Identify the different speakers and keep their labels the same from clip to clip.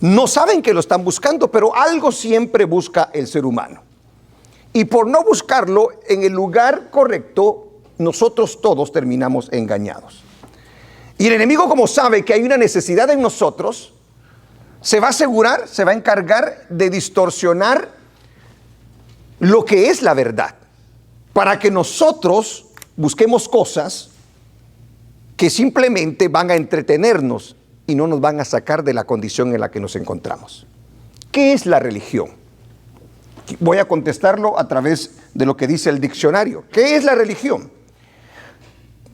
Speaker 1: No saben que lo están buscando, pero algo siempre busca el ser humano. Y por no buscarlo en el lugar correcto, nosotros todos terminamos engañados. Y el enemigo, como sabe que hay una necesidad en nosotros, se va a asegurar, se va a encargar de distorsionar lo que es la verdad, para que nosotros busquemos cosas que simplemente van a entretenernos y no nos van a sacar de la condición en la que nos encontramos. ¿Qué es la religión? Voy a contestarlo a través de lo que dice el diccionario. ¿Qué es la religión?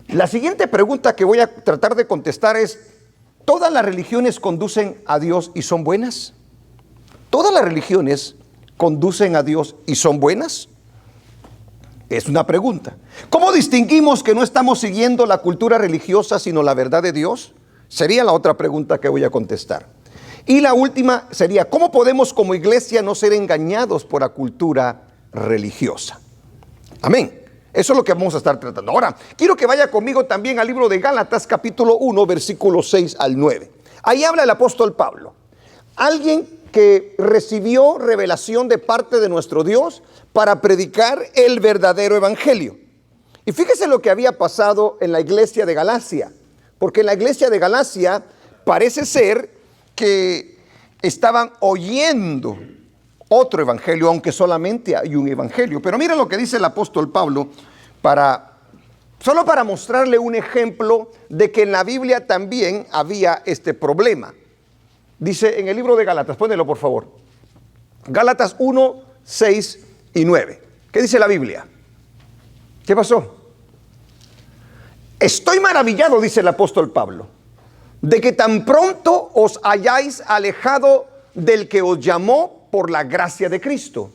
Speaker 1: La siguiente pregunta que voy a tratar de contestar es: ¿todas las religiones conducen a Dios y son buenas? ¿Todas las religiones conducen a Dios y son buenas? Es una pregunta. ¿Cómo distinguimos que no estamos siguiendo la cultura religiosa sino la verdad de Dios? Sería la otra pregunta que voy a contestar. Y la última sería: ¿cómo podemos como iglesia no ser engañados por la cultura religiosa? Amén. Eso es lo que vamos a estar tratando. Ahora, quiero que vaya conmigo también al libro de Gálatas, capítulo 1, versículos 6 al 9. Ahí habla el apóstol Pablo, alguien que recibió revelación de parte de nuestro Dios para predicar el verdadero evangelio. Y fíjese lo que había pasado en la iglesia de Galacia, porque en la iglesia de Galacia parece ser que estaban oyendo otro evangelio, aunque solamente hay un evangelio. Pero mira lo que dice el apóstol Pablo, solo para mostrarle un ejemplo de que en la Biblia también había este problema. Dice en el libro de Gálatas, pónelo por favor, Gálatas 1, 6 y 9. ¿Qué dice la Biblia? ¿Qué pasó? Estoy maravillado, dice el apóstol Pablo, de que tan pronto os hayáis alejado del que os llamó por la gracia de Cristo,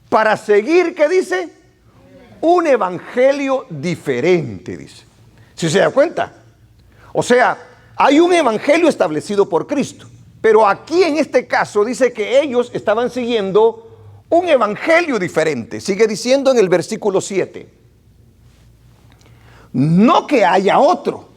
Speaker 1: para seguir, ¿qué dice? Un evangelio diferente, dice. ¿Sí se da cuenta? O sea, hay un evangelio establecido por Cristo, pero aquí en este caso dice que ellos estaban siguiendo un evangelio diferente. Sigue diciendo en el versículo 7. No que haya otro,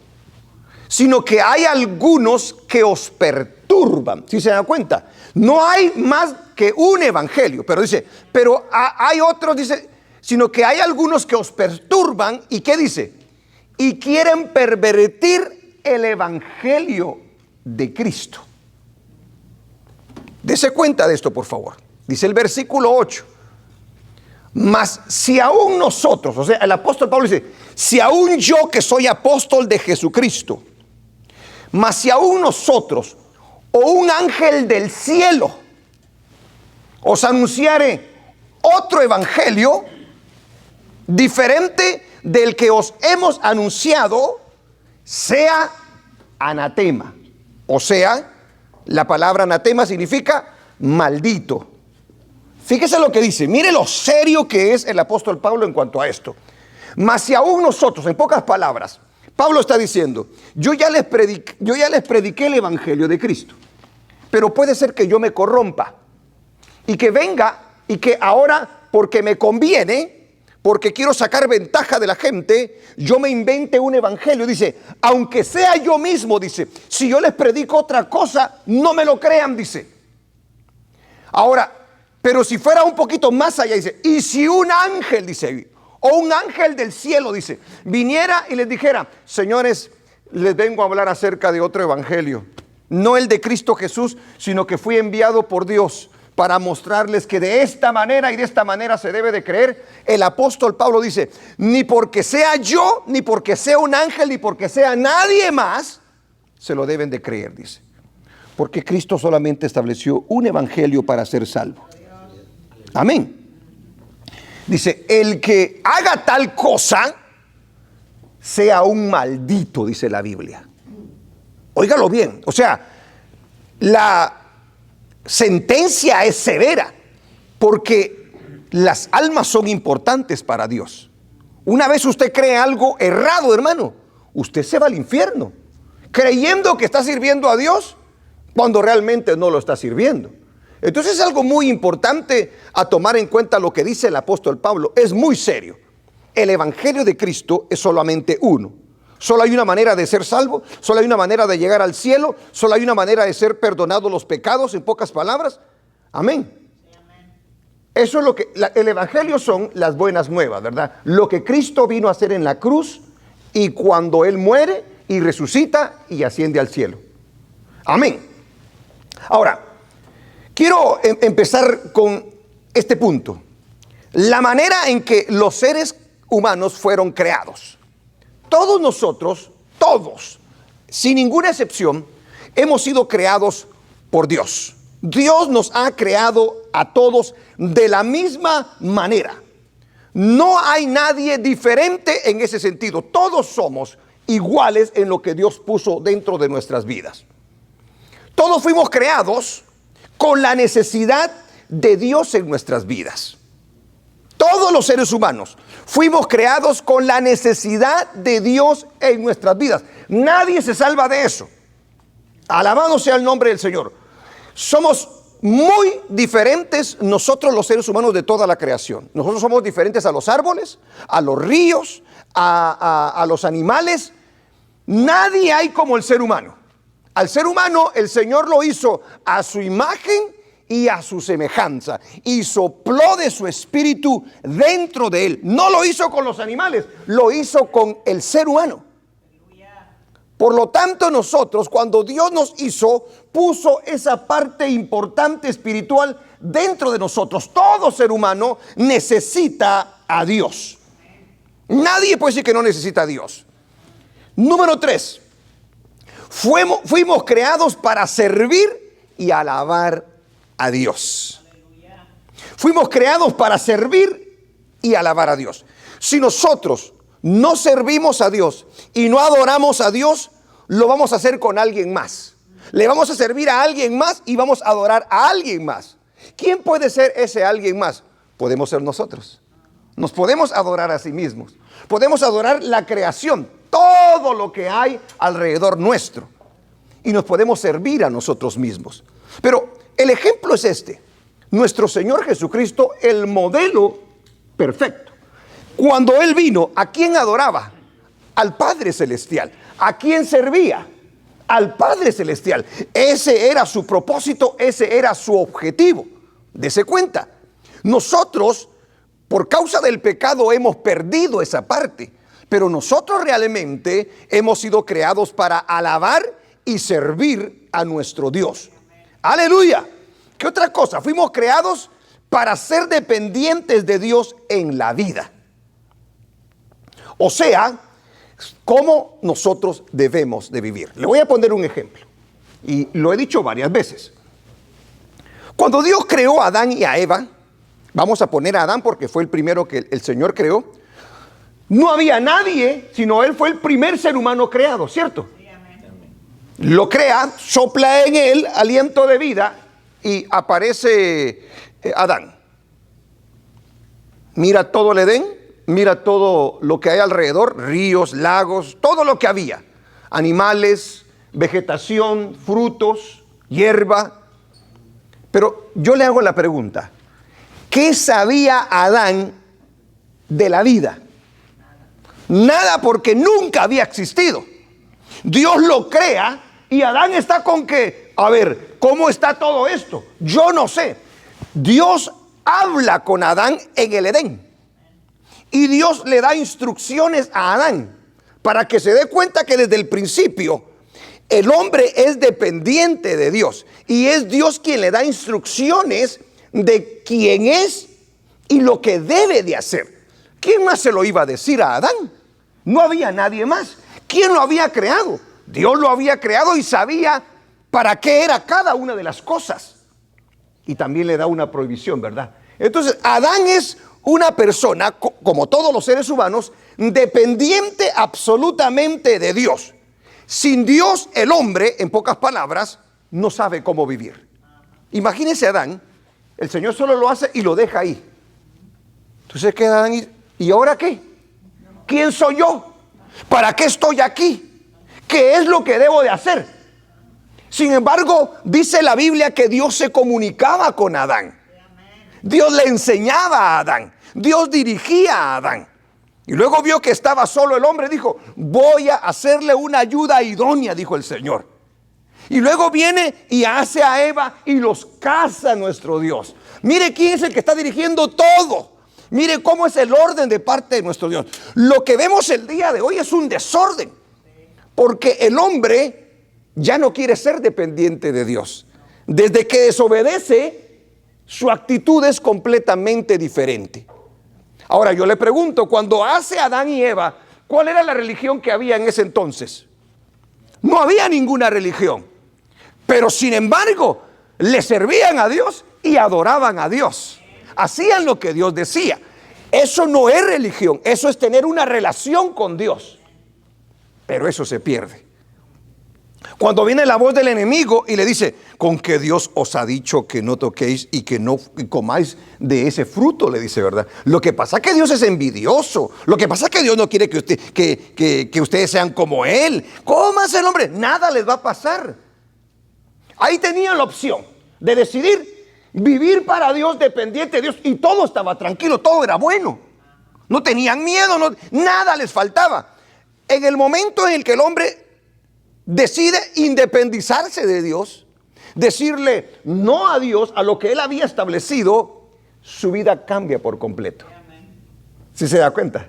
Speaker 1: sino que hay algunos que os perturban. ¿Sí se da cuenta? No hay más que un evangelio, pero dice, pero hay otros, dice, sino que hay algunos que os perturban. ¿Y qué dice? Y quieren pervertir el evangelio de Cristo. Dese cuenta de esto, por favor. Dice el versículo 8. Mas si aún nosotros, o sea, el apóstol Pablo dice, si aún yo que soy apóstol de Jesucristo, mas si aún nosotros o un ángel del cielo os anunciare otro evangelio diferente del que os hemos anunciado, sea anatema. O sea, la palabra anatema significa maldito. Fíjese lo que dice, mire lo serio que es el apóstol Pablo en cuanto a esto. Mas si aún nosotros, en pocas palabras, Pablo está diciendo, yo ya les prediqué el evangelio de Cristo, pero puede ser que yo me corrompa y que venga y que ahora, porque me conviene, porque quiero sacar ventaja de la gente, yo me invente un evangelio. Dice, aunque sea yo mismo, dice, si yo les predico otra cosa, no me lo crean, dice. Ahora, pero si fuera un poquito más allá, dice, y si un ángel, dice, o un ángel del cielo, dice, viniera y les dijera, señores, les vengo a hablar acerca de otro evangelio, no el de Cristo Jesús, sino que fui enviado por Dios para mostrarles que de esta manera y de esta manera se debe de creer. El apóstol Pablo dice, ni porque sea yo, ni porque sea un ángel, ni porque sea nadie más, se lo deben de creer, dice. Porque Cristo solamente estableció un evangelio para ser salvo. Amén. Dice, el que haga tal cosa, sea un maldito, dice la Biblia. Óigalo bien, o sea, la sentencia es severa, porque las almas son importantes para Dios. Una vez usted cree algo errado, hermano, usted se va al infierno, creyendo que está sirviendo a Dios, cuando realmente no lo está sirviendo. Entonces es algo muy importante a tomar en cuenta lo que dice el apóstol Pablo. Es muy serio. El evangelio de Cristo es solamente uno. Solo hay una manera de ser salvo, solo hay una manera de llegar al cielo, solo hay una manera de ser perdonados los pecados, en pocas palabras. Amén. Eso es lo que el evangelio son las buenas nuevas, ¿verdad? Lo que Cristo vino a hacer en la cruz y cuando Él muere y resucita y asciende al cielo. Amén. Ahora, quiero empezar con este punto. La manera en que los seres humanos fueron creados. Todos nosotros, todos, sin ninguna excepción, hemos sido creados por Dios. Dios nos ha creado a todos de la misma manera. No hay nadie diferente en ese sentido. Todos somos iguales en lo que Dios puso dentro de nuestras vidas. Todos fuimos creados con la necesidad de Dios en nuestras vidas. Todos los seres humanos fuimos creados con la necesidad de Dios en nuestras vidas. Nadie se salva de eso. Alabado sea el nombre del Señor. Somos muy diferentes nosotros los seres humanos de toda la creación. Nosotros somos diferentes a los árboles, a los ríos, a los animales. Nadie hay como el ser humano. Al ser humano el Señor lo hizo a su imagen y a su semejanza, y sopló de su espíritu dentro de él. No lo hizo con los animales, lo hizo con el ser humano. Por lo tanto, nosotros, cuando Dios nos hizo, puso esa parte importante espiritual dentro de nosotros. Todo ser humano necesita a Dios. Nadie puede decir que no necesita a Dios. Número 3, fuimos creados para servir y alabar a Dios. Fuimos creados para servir y alabar a Dios. Si nosotros no servimos a Dios y no adoramos a Dios, lo vamos a hacer con alguien más. Le vamos a servir a alguien más y vamos a adorar a alguien más. ¿Quién puede ser ese alguien más? Podemos ser nosotros. Nos podemos adorar a sí mismos. Podemos adorar la creación, todo lo que hay alrededor nuestro. Y nos podemos servir a nosotros mismos. Pero el ejemplo es este. Nuestro Señor Jesucristo, el modelo perfecto. Cuando Él vino, ¿a quién adoraba? Al Padre Celestial. ¿A quién servía? Al Padre Celestial. Ese era su propósito, ese era su objetivo. Dese cuenta. Nosotros, por causa del pecado, hemos perdido esa parte. Pero nosotros realmente hemos sido creados para alabar y servir a nuestro Dios. Aleluya. ¿Qué otra cosa? Fuimos creados para ser dependientes de Dios en la vida. O sea, cómo nosotros debemos de vivir. Le voy a poner un ejemplo. Y lo he dicho varias veces. Cuando Dios creó a Adán y a Eva, vamos a poner a Adán porque fue el primero que el Señor creó. No había nadie, sino Él fue el primer ser humano creado, ¿cierto? Lo crea, sopla en él aliento de vida y aparece Adán. Mira todo el Edén, mira todo lo que hay alrededor, ríos, lagos, todo lo que había. Animales, vegetación, frutos, hierba. Pero yo le hago la pregunta, ¿qué sabía Adán de la vida? Nada, porque nunca había existido. Dios lo crea y Adán está con que, a ver, ¿cómo está todo esto? Yo no sé. Dios habla con Adán en el Edén. Y Dios le da instrucciones a Adán para que se dé cuenta que desde el principio el hombre es dependiente de Dios. Y es Dios quien le da instrucciones de quién es y lo que debe de hacer. ¿Quién más se lo iba a decir a Adán? No había nadie más. ¿Quién lo había creado? Dios lo había creado y sabía para qué era cada una de las cosas. Y también le da una prohibición, ¿verdad? Entonces, Adán es una persona, como todos los seres humanos, dependiente absolutamente de Dios. Sin Dios, el hombre, en pocas palabras, no sabe cómo vivir. Imagínese a Adán, el Señor solo lo hace y lo deja ahí. Entonces queda Adán ¿y ahora qué? ¿Quién soy yo? ¿Para qué estoy aquí? ¿Qué es lo que debo de hacer? Sin embargo, dice la Biblia que Dios se comunicaba con Adán. Dios le enseñaba a Adán. Dios dirigía a Adán. Y luego vio que estaba solo el hombre, dijo, voy a hacerle una ayuda idónea, dijo el Señor. Y luego viene y hace a Eva y los casa nuestro Dios. Mire quién es el que está dirigiendo todo. Mire cómo es el orden de parte de nuestro Dios. Lo que vemos el día de hoy es un desorden. Porque el hombre ya no quiere ser dependiente de Dios. Desde que desobedece, su actitud es completamente diferente. Ahora yo le pregunto, cuando hace Adán y Eva, ¿cuál era la religión que había en ese entonces? No había ninguna religión. Pero sin embargo, le servían a Dios y adoraban a Dios. Hacían lo que Dios decía. Eso no es religión, eso es tener una relación con Dios. Pero eso se pierde. Cuando viene la voz del enemigo y le dice, con que Dios os ha dicho que no toquéis y que no comáis de ese fruto, le dice, ¿verdad? Lo que pasa es que Dios es envidioso. Lo que pasa es que Dios no quiere que ustedes sean como Él. Cómase el hombre, nada les va a pasar. Ahí tenían la opción de decidir vivir para Dios, dependiente de Dios, y todo estaba tranquilo, todo era bueno. No tenían miedo, nada les faltaba. En el momento en el que el hombre decide independizarse de Dios, decirle no a Dios, a lo que él había establecido, su vida cambia por completo. ¿Sí se da cuenta?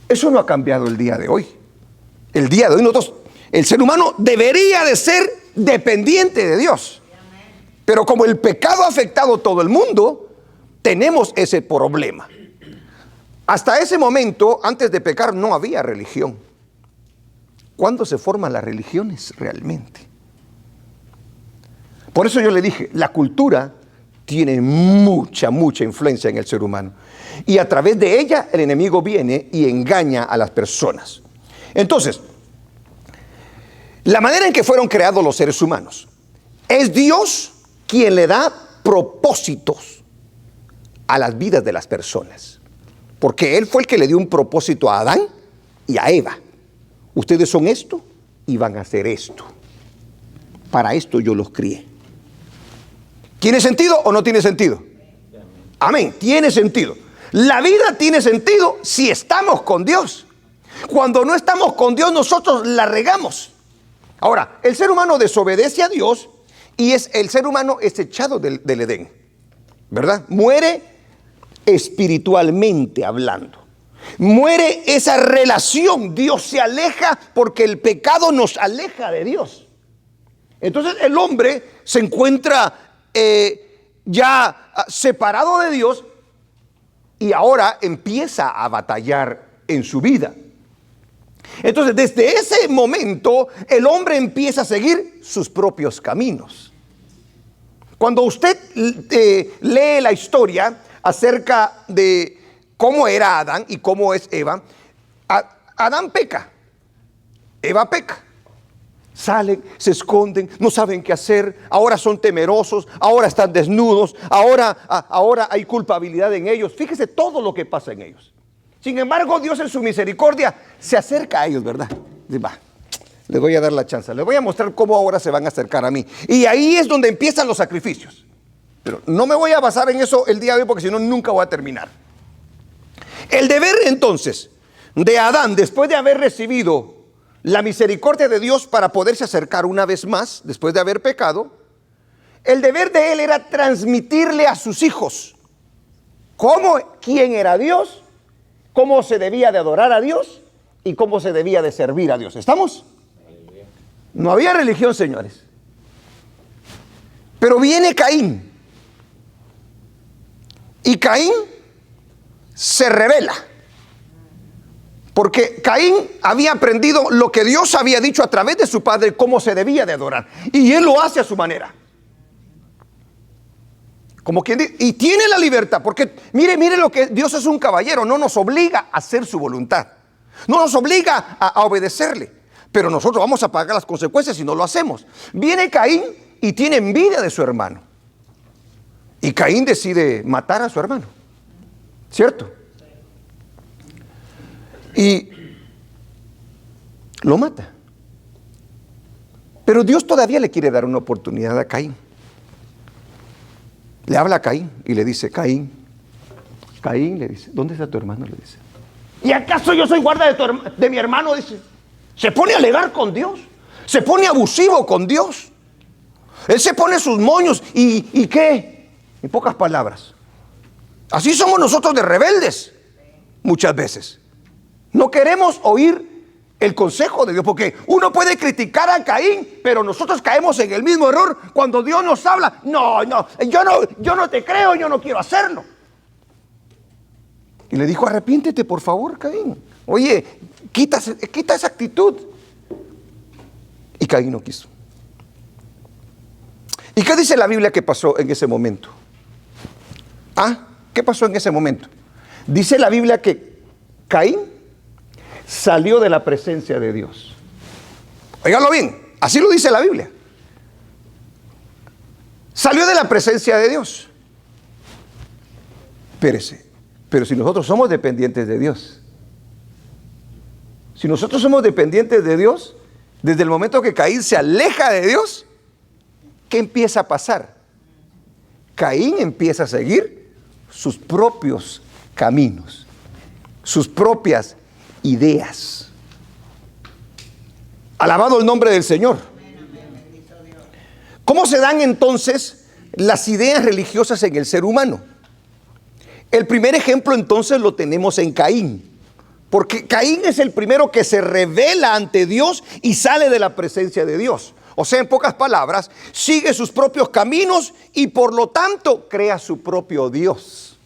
Speaker 1: Eso no ha cambiado el día de hoy. El día de hoy nosotros, el ser humano debería de ser dependiente de Dios. Pero como el pecado ha afectado a todo el mundo, tenemos ese problema. Hasta ese momento, antes de pecar, no había religión. ¿Cuándo se forman las religiones realmente? Por eso yo le dije, la cultura tiene mucha influencia en el ser humano. Y a través de ella el enemigo viene y engaña a las personas. Entonces, la manera en que fueron creados los seres humanos, es Dios quien le da propósitos a las vidas de las personas. Porque Él fue el que le dio un propósito a Adán y a Eva. Ustedes son esto y van a hacer esto. Para esto yo los crié. ¿Tiene sentido o no tiene sentido? Amén, tiene sentido. La vida tiene sentido si estamos con Dios. Cuando no estamos con Dios, nosotros la regamos. Ahora, el ser humano desobedece a Dios y el ser humano es echado del Edén, ¿verdad? Muere espiritualmente hablando. Muere esa relación. Dios se aleja porque el pecado nos aleja de Dios. Entonces el hombre se encuentra ya separado de Dios y ahora empieza a batallar en su vida. Entonces desde ese momento el hombre empieza a seguir sus propios caminos. Cuando usted lee la historia acerca de cómo era Adán y cómo es Eva, Adán peca, Eva peca. Salen, se esconden, no saben qué hacer, ahora son temerosos, ahora están desnudos, ahora hay culpabilidad en ellos. Fíjese todo lo que pasa en ellos. Sin embargo, Dios en su misericordia se acerca a ellos, ¿verdad? Va, les voy a dar la chance, les voy a mostrar cómo ahora se van a acercar a mí. Y ahí es donde empiezan los sacrificios. Pero no me voy a basar en eso el día de hoy porque si no nunca voy a terminar. El deber entonces de Adán, después de haber recibido la misericordia de Dios para poderse acercar una vez más, después de haber pecado, el deber de él era transmitirle a sus hijos quién era Dios, cómo se debía de adorar a Dios y cómo se debía de servir a Dios. ¿Estamos? No había religión, señores. Pero viene Caín. Y Caín se rebela. Porque Caín había aprendido lo que Dios había dicho a través de su padre, cómo se debía de adorar. Y él lo hace a su manera. Como quien dice, y tiene la libertad, porque mire lo que Dios es un caballero, no nos obliga a hacer su voluntad. No nos obliga a obedecerle. Pero nosotros vamos a pagar las consecuencias si no lo hacemos. Viene Caín y tiene envidia de su hermano. Y Caín decide matar a su hermano. ¿Cierto? Y lo mata. Pero Dios todavía le quiere dar una oportunidad a Caín. Le habla a Caín y le dice: Caín, Caín le dice, ¿dónde está tu hermano? Le dice. ¿Y acaso yo soy guarda de mi hermano? Dice. Se pone a alegar con Dios. Se pone abusivo con Dios. Él se pone sus moños. ¿Y qué? En pocas palabras. Así somos nosotros de rebeldes. Muchas veces. No queremos oír el consejo de Dios, porque uno puede criticar a Caín, pero nosotros caemos en el mismo error cuando Dios nos habla. No, yo no te creo, yo no quiero hacerlo. Y le dijo, arrepiéntete por favor, Caín. Oye, quita esa actitud. Y Caín no quiso. ¿Y qué dice la Biblia que pasó en ese momento? ¿Qué pasó en ese momento? Dice la Biblia que Caín salió de la presencia de Dios. Óigalo bien, así lo dice la Biblia. Salió de la presencia de Dios. Espérese, pero si nosotros somos dependientes de Dios, si nosotros somos dependientes de Dios, desde el momento que Caín se aleja de Dios, ¿qué empieza a pasar? Caín empieza a seguir sus propios caminos, sus propias ideas. Alabado el nombre del Señor. ¿Cómo se dan entonces las ideas religiosas en el ser humano? El primer ejemplo entonces lo tenemos en Caín, porque Caín es el primero que se revela ante Dios y sale de la presencia de Dios. O sea, en pocas palabras, sigue sus propios caminos y por lo tanto crea su propio Dios.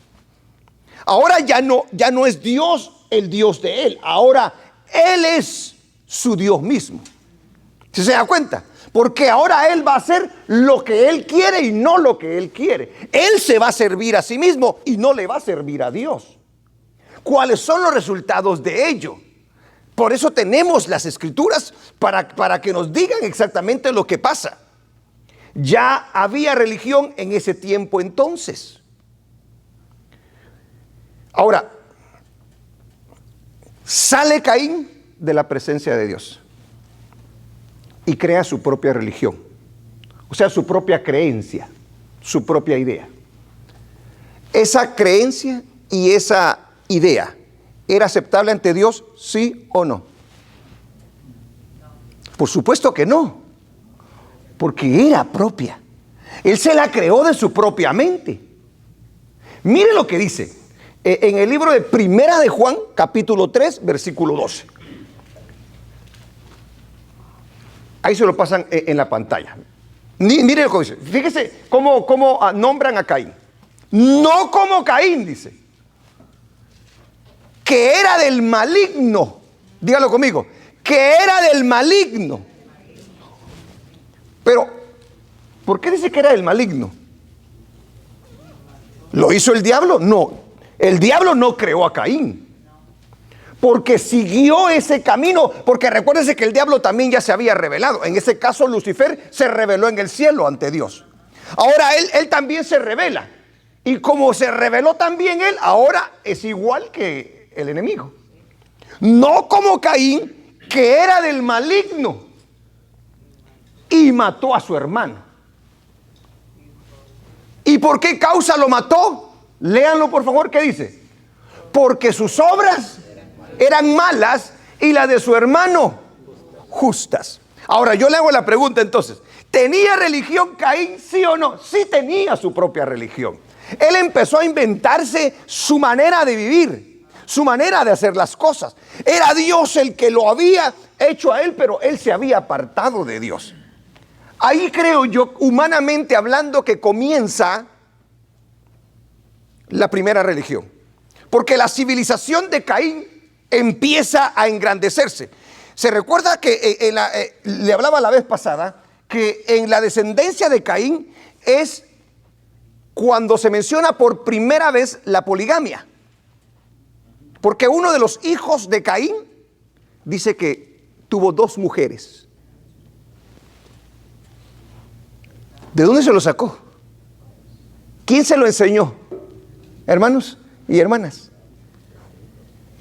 Speaker 1: Ahora ya no es Dios el Dios de él. Ahora él es su Dios mismo. ¿Sí se da cuenta? Porque ahora él va a hacer lo que él quiere y no lo que él quiere. Él se va a servir a sí mismo y no le va a servir a Dios. ¿Cuáles son los resultados de ello? Por eso tenemos las escrituras para que nos digan exactamente lo que pasa. Ya había religión en ese tiempo entonces. Ahora, sale Caín de la presencia de Dios y crea su propia religión, o sea, su propia creencia, su propia idea. Esa creencia y esa idea, ¿era aceptable ante Dios, sí o no? Por supuesto que no, porque era propia. Él se la creó de su propia mente. Mire lo que dice en el libro de Primera de Juan, capítulo 3, versículo 12. Ahí se lo pasan en la pantalla. Mire lo que dice. Fíjese cómo nombran a Caín. No como Caín, dice, que era del maligno. Dígalo conmigo. Que era del maligno. Pero, ¿por qué dice que era del maligno? ¿Lo hizo el diablo? No. El diablo no creó a Caín. Porque siguió ese camino. Porque recuérdense que el diablo también ya se había revelado. En ese caso Lucifer se reveló en el cielo ante Dios. Ahora él también se revela. Y como se reveló también él, ahora es igual que el enemigo. No como Caín, que era del maligno y mató a su hermano. ¿Y por qué causa lo mató? Léanlo por favor, ¿qué dice? Porque sus obras eran malas y las de su hermano justas. Ahora yo le hago la pregunta entonces, ¿tenía religión Caín, sí o no? Sí tenía su propia religión. Él empezó a inventarse su manera de vivir, su manera de hacer las cosas. Era Dios el que lo había hecho a él, pero él se había apartado de Dios. Ahí creo yo, humanamente hablando, que comienza la primera religión. Porque la civilización de Caín empieza a engrandecerse. Se recuerda que le hablaba la vez pasada que en la descendencia de Caín es cuando se menciona por primera vez la poligamia. Porque uno de los hijos de Caín dice que tuvo 2 mujeres. ¿De dónde se lo sacó? ¿Quién se lo enseñó? Hermanos y hermanas.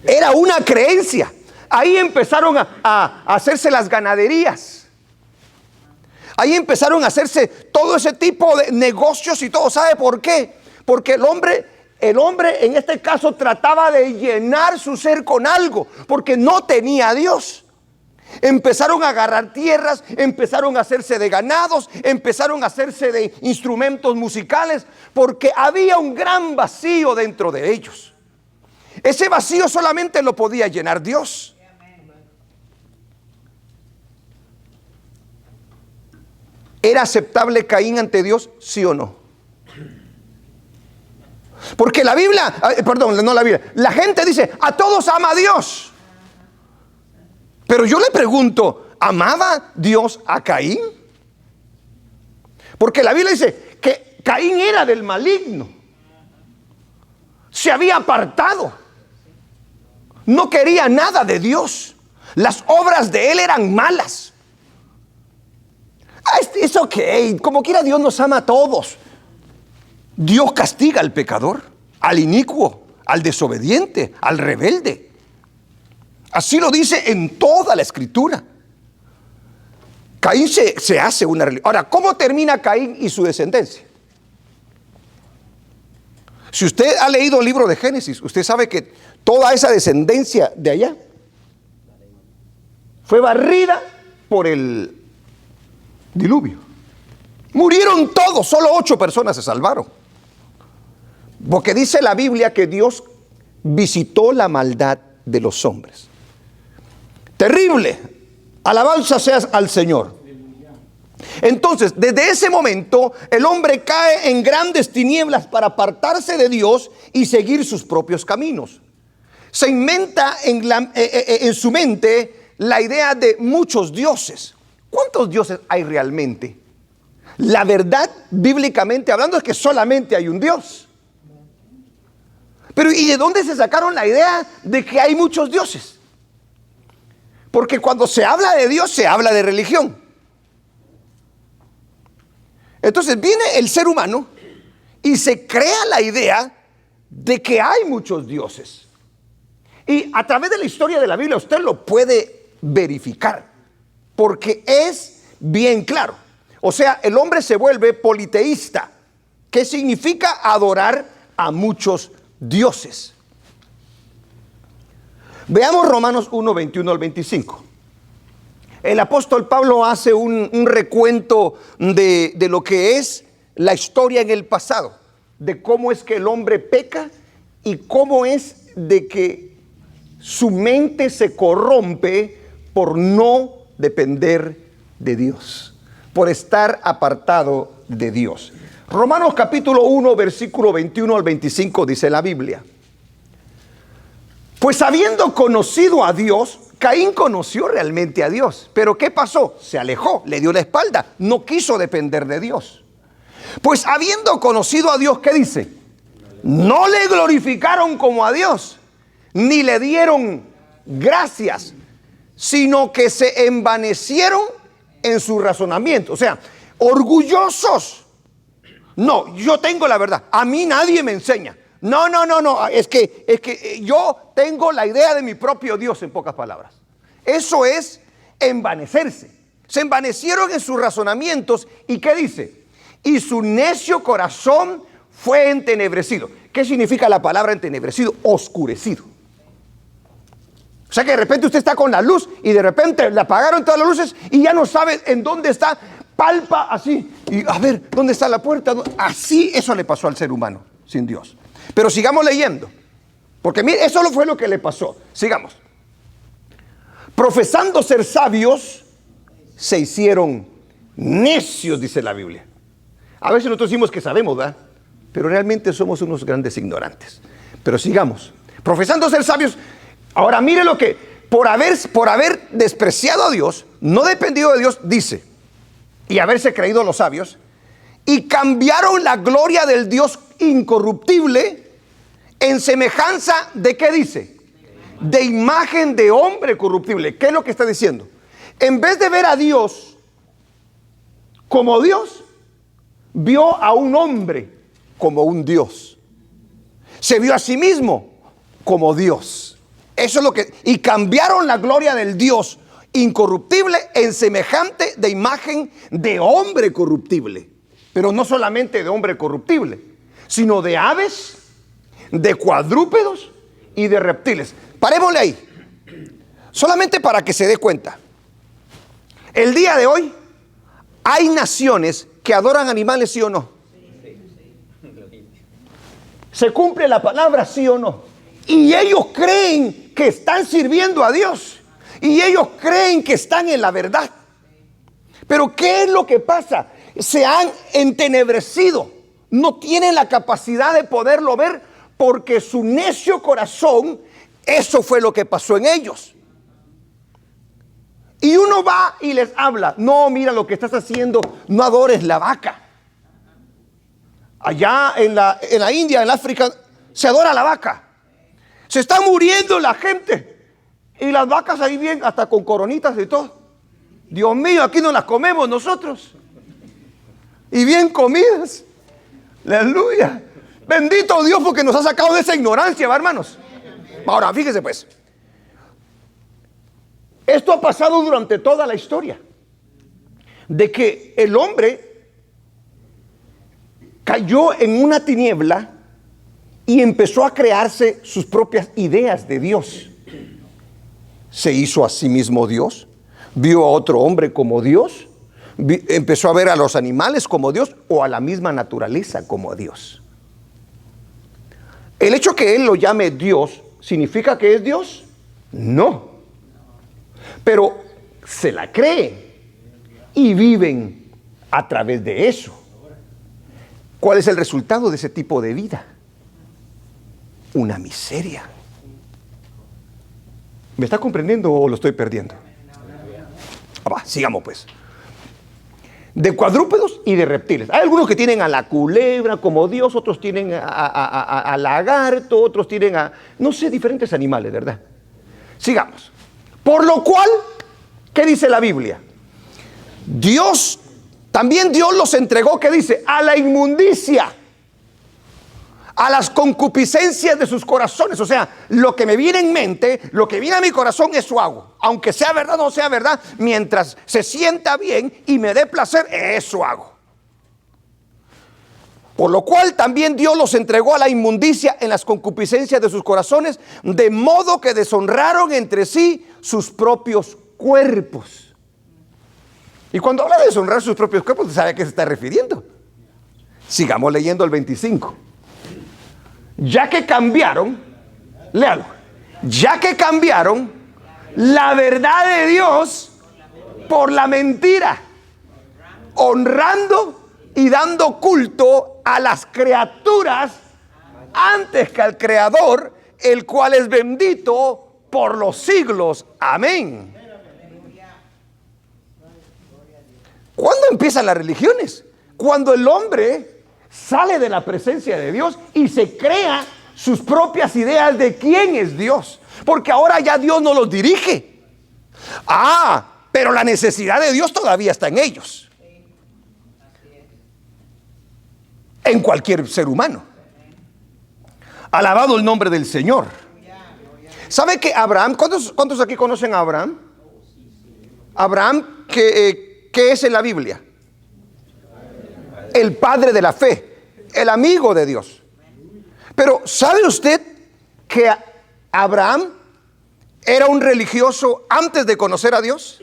Speaker 1: Era una creencia. Ahí empezaron a hacerse las ganaderías. Ahí empezaron a hacerse todo ese tipo de negocios y todo. ¿Sabe por qué? Porque el hombre el hombre en este caso trataba de llenar su ser con algo, porque no tenía a Dios. Empezaron a agarrar tierras, empezaron a hacerse de ganados, empezaron a hacerse de instrumentos musicales, porque había un gran vacío dentro de ellos. Ese vacío solamente lo podía llenar Dios. ¿Era aceptable Caín ante Dios? ¿Sí o no? Porque la Biblia, perdón, no la Biblia, la gente dice, a todos ama a Dios. Pero yo le pregunto, ¿amaba Dios a Caín? Porque la Biblia dice que Caín era del maligno. Se había apartado. No quería nada de Dios. Las obras de él eran malas. Es ok, como quiera Dios nos ama a todos. Dios castiga al pecador, al inicuo, al desobediente, al rebelde. Así lo dice en toda la escritura. Caín se hace una religión. Ahora, ¿cómo termina Caín y su descendencia? Si usted ha leído el libro de Génesis, usted sabe que toda esa descendencia de allá fue barrida por el diluvio. Murieron todos, solo 8 personas se salvaron. Porque dice la Biblia que Dios visitó la maldad de los hombres. Terrible. Alabanza sea al Señor. Entonces, desde ese momento, el hombre cae en grandes tinieblas para apartarse de Dios y seguir sus propios caminos. Se inventa en su mente la idea de muchos dioses. ¿Cuántos dioses hay realmente? La verdad, bíblicamente hablando, es que solamente hay un Dios. Pero ¿y de dónde se sacaron la idea de que hay muchos dioses? Porque cuando se habla de Dios, se habla de religión. Entonces viene el ser humano y se crea la idea de que hay muchos dioses. Y a través de la historia de la Biblia usted lo puede verificar, porque es bien claro. O sea, el hombre se vuelve politeísta, que significa adorar a muchos dioses. Veamos Romanos 1, 21 al 25. El apóstol Pablo hace un recuento de lo que es la historia en el pasado, de cómo es que el hombre peca y cómo es de que su mente se corrompe por no depender de Dios, por estar apartado de Dios. Romanos capítulo 1, versículo 21 al 25 dice la Biblia: pues habiendo conocido a Dios, Caín conoció realmente a Dios. Pero ¿qué pasó? Se alejó, le dio la espalda, no quiso depender de Dios. Pues habiendo conocido a Dios, ¿qué dice? No le glorificaron como a Dios, ni le dieron gracias, sino que se envanecieron en su razonamiento. O sea, orgullosos. No, yo tengo la verdad, a mí nadie me enseña. No, es que yo tengo la idea de mi propio Dios, en pocas palabras. Eso es envanecerse. Se envanecieron en sus razonamientos. ¿Y qué dice? Y su necio corazón fue entenebrecido. ¿Qué significa la palabra entenebrecido? Oscurecido. O sea que de repente usted está con la luz y de repente le apagaron todas las luces y ya no sabe en dónde está. Palpa así y a ver, ¿dónde está la puerta? Así eso le pasó al ser humano sin Dios. Pero sigamos leyendo, porque mire, eso fue lo que le pasó. Sigamos. Profesando ser sabios, se hicieron necios, dice la Biblia. A veces nosotros decimos que sabemos, ¿verdad? Pero realmente somos unos grandes ignorantes. Pero sigamos. Profesando ser sabios. Ahora mire lo que, por haber despreciado a Dios, no dependido de Dios, dice, y haberse creído los sabios, y cambiaron la gloria del Dios incorruptible en semejanza de, ¿qué dice? De imagen de hombre corruptible. ¿Qué es lo que está diciendo? En vez de ver a Dios como Dios, vio a un hombre como un Dios. Se vio a sí mismo como Dios. Eso es lo que... Y cambiaron la gloria del Dios incorruptible en semejante de imagen de hombre corruptible. Pero no solamente de hombre corruptible, sino de aves de cuadrúpedos y de reptiles. Parémosle ahí, solamente para que se dé cuenta. El día de hoy hay naciones que adoran animales, ¿sí o no? ¿Se cumple la palabra, sí o no? Y ellos creen que están sirviendo a Dios. Y ellos creen que están en la verdad. Pero ¿qué es lo que pasa? Se han entenebrecido. No tienen la capacidad de poderlo ver porque su necio corazón, eso fue lo que pasó en ellos. Y uno va y les habla, no, mira lo que estás haciendo, no adores la vaca. Allá en la India, en África, se adora la vaca. Se está muriendo la gente. Y las vacas ahí bien, hasta con coronitas y todo. Dios mío, aquí no las comemos nosotros. Y bien comidas. Aleluya. Bendito Dios porque nos ha sacado de esa ignorancia, ¿va, hermanos? Ahora, fíjese pues. Esto ha pasado durante toda la historia. De que el hombre cayó en una tiniebla y empezó a crearse sus propias ideas de Dios. Se hizo a sí mismo Dios, vio a otro hombre como Dios, empezó a ver a los animales como Dios o a la misma naturaleza como Dios. El hecho que él lo llame Dios, ¿significa que es Dios? No. Pero se la creen y viven a través de eso. ¿Cuál es el resultado de ese tipo de vida? Una miseria. ¿Me está comprendiendo o lo estoy perdiendo? Sigamos pues. De cuadrúpedos y de reptiles. Hay algunos que tienen a la culebra como Dios, otros tienen a lagarto, otros tienen a, no sé, diferentes animales, ¿verdad? Sigamos. Por lo cual, ¿qué dice la Biblia? También Dios los entregó, ¿qué dice? A la inmundicia, a las concupiscencias de sus corazones. O sea, lo que me viene en mente, lo que viene a mi corazón, eso hago. Aunque sea verdad o no sea verdad, mientras se sienta bien y me dé placer, eso hago. Por lo cual también Dios los entregó a la inmundicia en las concupiscencias de sus corazones, de modo que deshonraron entre sí sus propios cuerpos. Y cuando habla de deshonrar sus propios cuerpos, ¿sabe a qué se está refiriendo? Sigamos leyendo el 25. Ya que cambiaron, léalo, ya que cambiaron la verdad de Dios por la mentira, honrando y dando culto a las criaturas antes que al Creador, el cual es bendito por los siglos. Amén. ¿Cuándo empiezan las religiones? Cuando el hombre sale de la presencia de Dios y se crea sus propias ideas de quién es Dios. Porque ahora ya Dios no los dirige. Pero la necesidad de Dios todavía está en ellos. En cualquier ser humano. Alabado el nombre del Señor. ¿Sabe que Abraham, cuántos aquí conocen a Abraham? Abraham, ¿qué es en la Biblia? El padre de la fe, el amigo de Dios. Pero ¿sabe usted que Abraham era un religioso antes de conocer a Dios?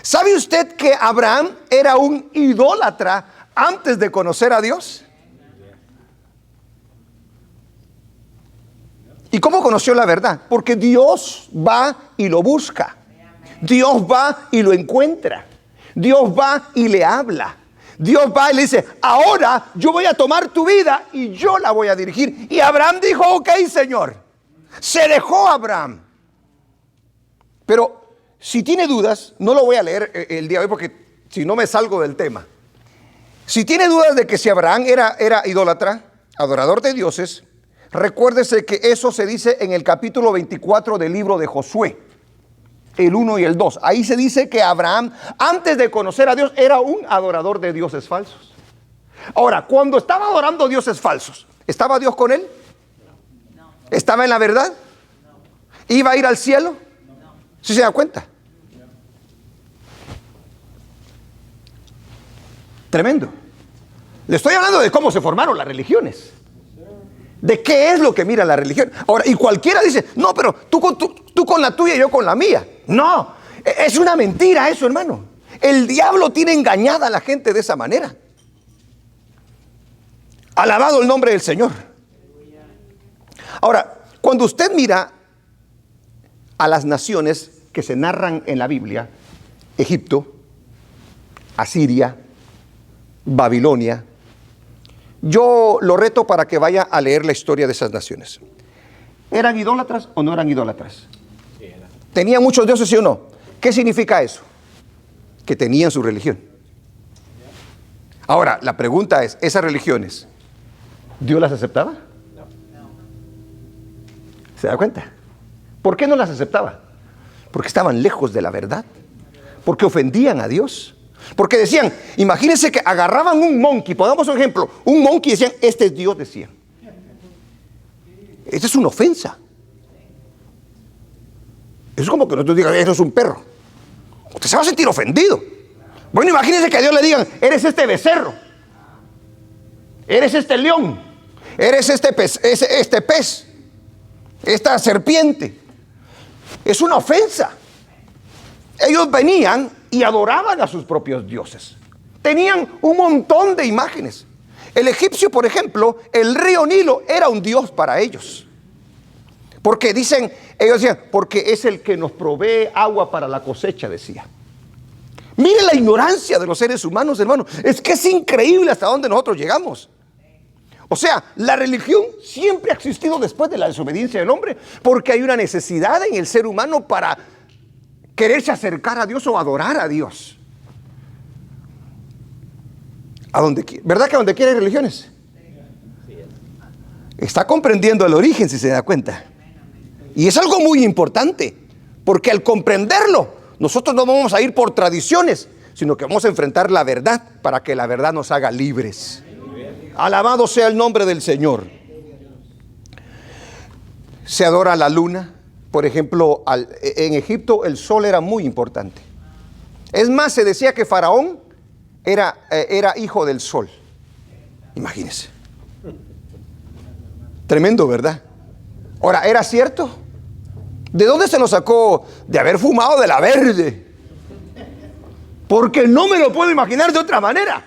Speaker 1: ¿Sabe usted que Abraham era un idólatra antes de conocer a Dios? ¿Y cómo conoció la verdad? Porque Dios va y lo busca. Dios va y lo encuentra. Dios va y le habla. Dios va y le dice, ahora yo voy a tomar tu vida y yo la voy a dirigir. Y Abraham dijo, ok, Señor. Se dejó Abraham. Pero si tiene dudas, no lo voy a leer el día de hoy porque si no me salgo del tema. Si tiene dudas de que si Abraham era idólatra, adorador de dioses, recuérdese que eso se dice en el capítulo 24 del libro de Josué, el 1 y el 2. Ahí se dice que Abraham, antes de conocer a Dios, era un adorador de dioses falsos. Ahora, cuando estaba adorando dioses falsos, ¿estaba Dios con él? ¿Estaba en la verdad? ¿Iba a ir al cielo? ¿Sí se da cuenta? Tremendo. Le estoy hablando de cómo se formaron las religiones. ¿De qué es lo que mira la religión? Ahora, y cualquiera dice, no, pero tú con la tuya y yo con la mía. No, es una mentira eso, hermano. El diablo tiene engañada a la gente de esa manera. Alabado el nombre del Señor. Ahora, cuando usted mira a las naciones que se narran en la Biblia, Egipto, Asiria, Babilonia, yo lo reto para que vaya a leer la historia de esas naciones. ¿Eran idólatras o no eran idólatras? ¿Tenían muchos dioses, sí o no? ¿Qué significa eso? Que tenían su religión. Ahora, la pregunta es, ¿esas religiones, Dios las aceptaba? ¿Se da cuenta? ¿Por qué no las aceptaba? Porque estaban lejos de la verdad. Porque ofendían a Dios. Porque decían, imagínense que agarraban un monkey, pongamos un ejemplo, un monkey y decían, este es Dios, decían. Esa es una ofensa. Es como que nosotros digan, eso es un perro. Usted se va a sentir ofendido. Bueno, imagínense que a Dios le digan, eres este becerro, eres este león, eres este pez, esta serpiente. Es una ofensa. Ellos venían y adoraban a sus propios dioses. Tenían un montón de imágenes. El egipcio, por ejemplo, el río Nilo era un dios para ellos. Porque dicen, ellos decían, porque es el que nos provee agua para la cosecha, decía. Mire la ignorancia de los seres humanos, hermano. Es que es increíble hasta dónde nosotros llegamos. O sea, la religión siempre ha existido después de la desobediencia del hombre, porque hay una necesidad en el ser humano para quererse acercar a Dios o adorar a Dios. ¿Verdad que a donde quiera hay religiones? Está comprendiendo el origen, si se da cuenta. Y es algo muy importante, porque al comprenderlo, nosotros no vamos a ir por tradiciones, sino que vamos a enfrentar la verdad para que la verdad nos haga libres. Alabado sea el nombre del Señor. Se adora la luna. Por ejemplo, en Egipto el sol era muy importante. Es más, se decía que Faraón era hijo del sol. Imagínense. Tremendo, ¿verdad? Ahora, ¿era cierto? ¿De dónde se lo sacó? De haber fumado de la verde. Porque no me lo puedo imaginar de otra manera.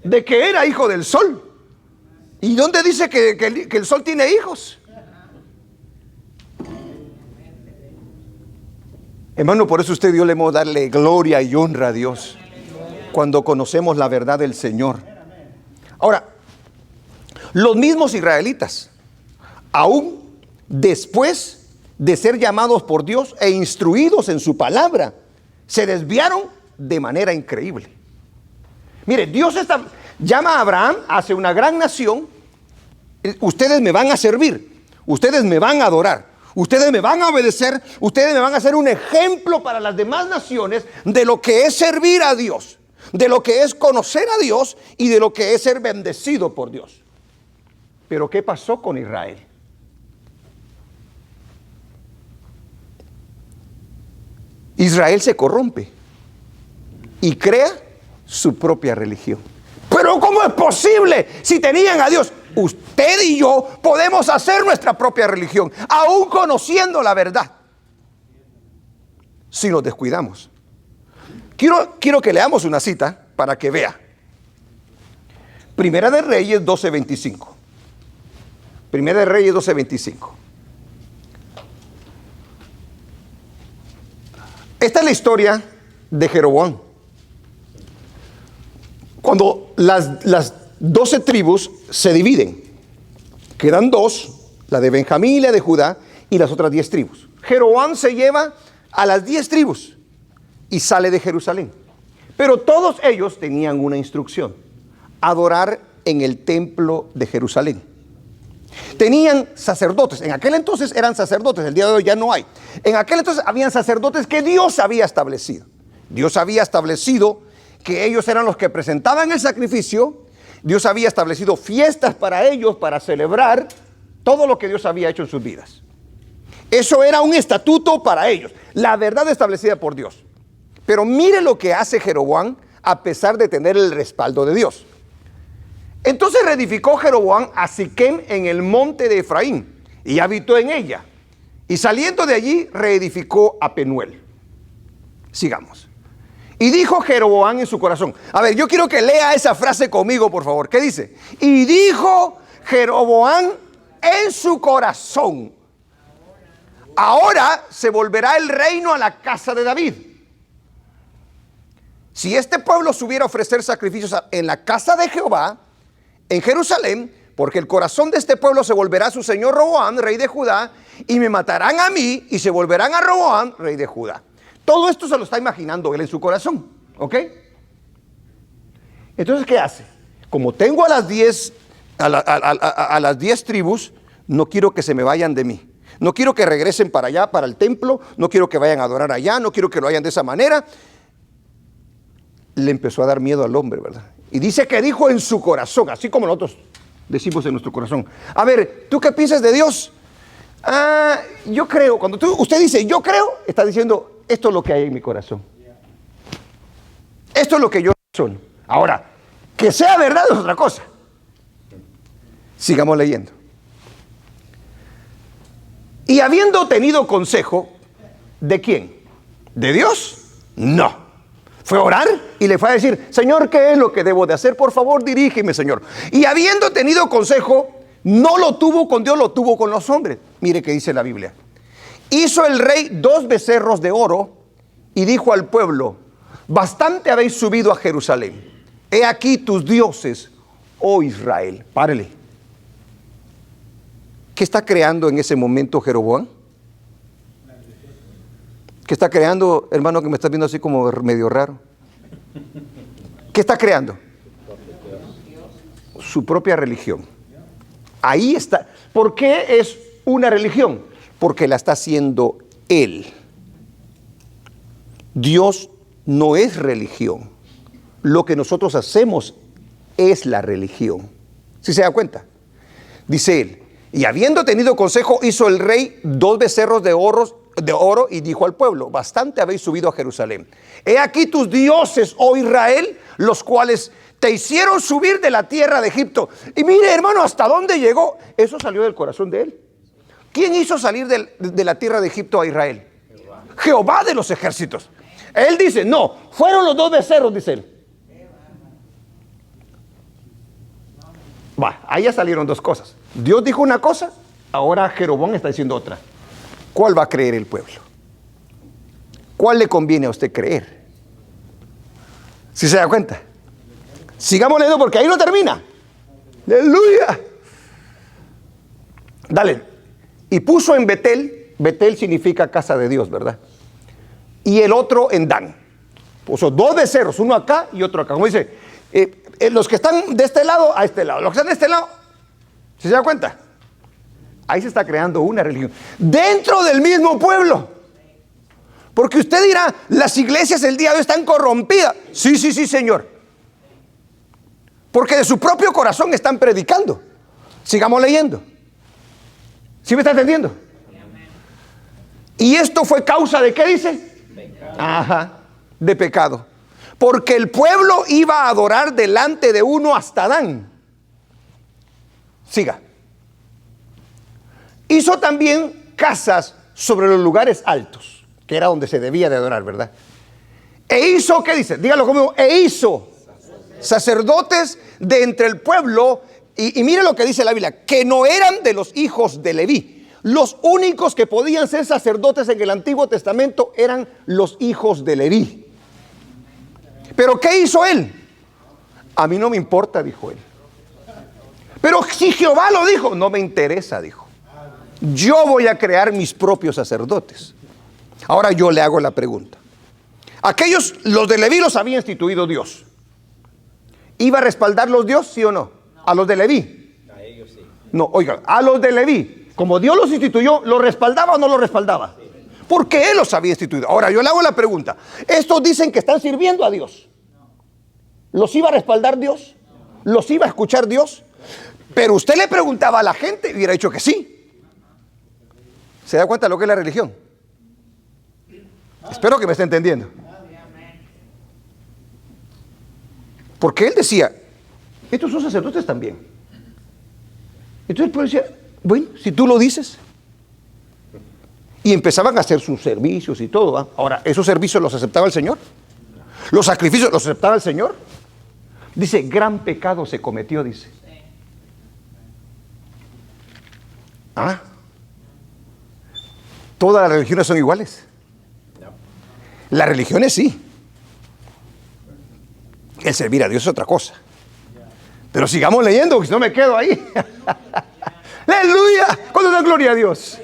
Speaker 1: De que era hijo del sol. ¿Y dónde dice que el sol tiene hijos? Hermano, por eso usted y yo le hemos darle gloria y honra a Dios cuando conocemos la verdad del Señor. Ahora, los mismos israelitas, aún después de ser llamados por Dios e instruidos en su palabra, se desviaron de manera increíble. Mire, Dios llama a Abraham, hace una gran nación. Ustedes me van a servir, ustedes me van a adorar, ustedes me van a obedecer, ustedes me van a ser un ejemplo para las demás naciones de lo que es servir a Dios, de lo que es conocer a Dios y de lo que es ser bendecido por Dios. Pero ¿qué pasó con Israel? Israel se corrompe y crea su propia religión. Pero ¿cómo es posible? Si tenían a Dios, usted y yo podemos hacer nuestra propia religión, aún conociendo la verdad, si nos descuidamos. Quiero que leamos una cita para que vea. Primera de Reyes 12:25. Primera de Reyes 12:25. Esta es la historia de Jeroboam. Cuando las 12 tribus se dividen, quedan dos, la de Benjamín y la de Judá, y las otras 10 tribus. Jeroboam se lleva a las 10 tribus y sale de Jerusalén. Pero todos ellos tenían una instrucción: adorar en el templo de Jerusalén. Tenían sacerdotes, en aquel entonces eran sacerdotes, el día de hoy ya no hay. En aquel entonces habían sacerdotes que Dios había establecido. Dios había establecido que ellos eran los que presentaban el sacrificio. Dios había establecido fiestas para ellos, para celebrar todo lo que Dios había hecho en sus vidas. Eso era un estatuto para ellos, la verdad establecida por Dios. Pero mire lo que hace Jeroboam a pesar de tener el respaldo de Dios. Entonces reedificó Jeroboam a Siquem en el monte de Efraín y habitó en ella. Y saliendo de allí reedificó a Penuel. Sigamos. Y dijo Jeroboam en su corazón. A ver, yo quiero que lea esa frase conmigo, por favor. ¿Qué dice? Y dijo Jeroboam en su corazón: ahora se volverá el reino a la casa de David. Si este pueblo subiera a ofrecer sacrificios en la casa de Jehová, en Jerusalén, porque el corazón de este pueblo se volverá a su señor Roboam, rey de Judá, y me matarán a mí, y se volverán a Roboam, rey de Judá. Todo esto se lo está imaginando él en su corazón, ¿ok? Entonces, ¿qué hace? Como tengo a las 10 a las 10 tribus, no quiero que se me vayan de mí. No quiero que regresen para allá, para el templo. No quiero que vayan a adorar allá. No quiero que lo hagan de esa manera. Le empezó a dar miedo al hombre, ¿verdad? Y dice que dijo en su corazón, así como nosotros decimos en nuestro corazón. A ver, ¿tú qué piensas de Dios? Yo creo. Cuando usted dice yo creo, está diciendo esto es lo que hay en mi corazón. Esto es lo que yo soy. Ahora, que sea verdad es otra cosa. Sigamos leyendo. Y habiendo tenido consejo, ¿de quién? ¿De Dios? No. Fue a orar y le fue a decir: Señor, ¿qué es lo que debo de hacer? Por favor, dirígeme, Señor. Y habiendo tenido consejo, no lo tuvo con Dios, lo tuvo con los hombres. Mire qué dice la Biblia. Hizo el rey 2 becerros de oro y dijo al pueblo: bastante habéis subido a Jerusalén. He aquí tus dioses, oh Israel. Párele. ¿Qué está creando en ese momento Jeroboam? ¿Qué está creando, hermano, que me estás viendo así como medio raro? ¿Qué está creando? Su propia religión. Ahí está. ¿Por qué es una religión? Porque la está haciendo él. Dios no es religión. Lo que nosotros hacemos es la religión. ¿Sí se da cuenta? Dice él: y habiendo tenido consejo, hizo el rey 2 becerros de oro y dijo al pueblo: bastante habéis subido a Jerusalén. He aquí tus dioses, oh Israel, los cuales te hicieron subir de la tierra de Egipto. Y mire, hermano, hasta dónde llegó. Eso salió del corazón de él. ¿Quién hizo salir de la tierra de Egipto a Israel? Jehová de los ejércitos. Él dice: no, fueron los 2 becerros, dice él. Ahí ya salieron 2 cosas. Dios dijo una cosa, ahora Jeroboam está diciendo otra. ¿Cuál va a creer el pueblo? ¿Cuál le conviene a usted creer? ¿Sí se da cuenta? Sigamos leyendo porque ahí no termina. ¡Aleluya! Dale. Y puso en Betel. Betel significa casa de Dios, ¿verdad? Y el otro en Dan. Puso 2 becerros, uno acá y otro acá. Como dice, los que están de este lado a este lado. Los que están de este lado, ¿sí se da cuenta? Ahí se está creando una religión dentro del mismo pueblo. Porque usted dirá: las iglesias el día de hoy están corrompidas. Sí, Señor. Porque de su propio corazón están predicando. Sigamos leyendo. ¿Sí me está entendiendo? Y esto fue causa de ¿qué dice? Ajá, de pecado. Porque el pueblo iba a adorar delante de uno hasta Dan. Siga. Hizo también casas sobre los lugares altos, que era donde se debía de adorar, ¿verdad? E hizo, ¿qué dice? Dígalo conmigo. E hizo sacerdotes de entre el pueblo. Y mire lo que dice la Biblia: que no eran de los hijos de Leví. Los únicos que podían ser sacerdotes en el Antiguo Testamento eran los hijos de Leví. ¿Pero qué hizo él? A mí no me importa, dijo él. Pero si Jehová lo dijo, no me interesa, dijo. Yo voy a crear mis propios sacerdotes. Ahora yo le hago la pregunta. Aquellos, los de Leví los había instituido Dios. ¿Iba a respaldarlos Dios, sí o no? A los de Leví. A ellos sí. No, oiga, a los de Leví, como Dios los instituyó, ¿los respaldaba o no los respaldaba? Sí. Porque Él los había instituido. Ahora yo le hago la pregunta. Estos dicen que están sirviendo a Dios. ¿Los iba a respaldar Dios? ¿Los iba a escuchar Dios? Pero usted le preguntaba a la gente y hubiera dicho que sí. ¿Se da cuenta de lo que es la religión? Espero que me esté entendiendo. Porque él decía: Estos son sacerdotes también. Entonces el pueblo decía, bueno, si tú lo dices. Y empezaban a hacer sus servicios y todo, ¿va? Ahora, ¿esos servicios los aceptaba el Señor? ¿Los sacrificios los aceptaba el Señor? Dice, gran pecado se cometió, dice. ¿Ah? ¿Todas las religiones son iguales? Las religiones sí. El servir a Dios es otra cosa. Pero sigamos leyendo, porque si no me quedo ahí. ¡Aleluya! ¿Cuándo da gloria a Dios?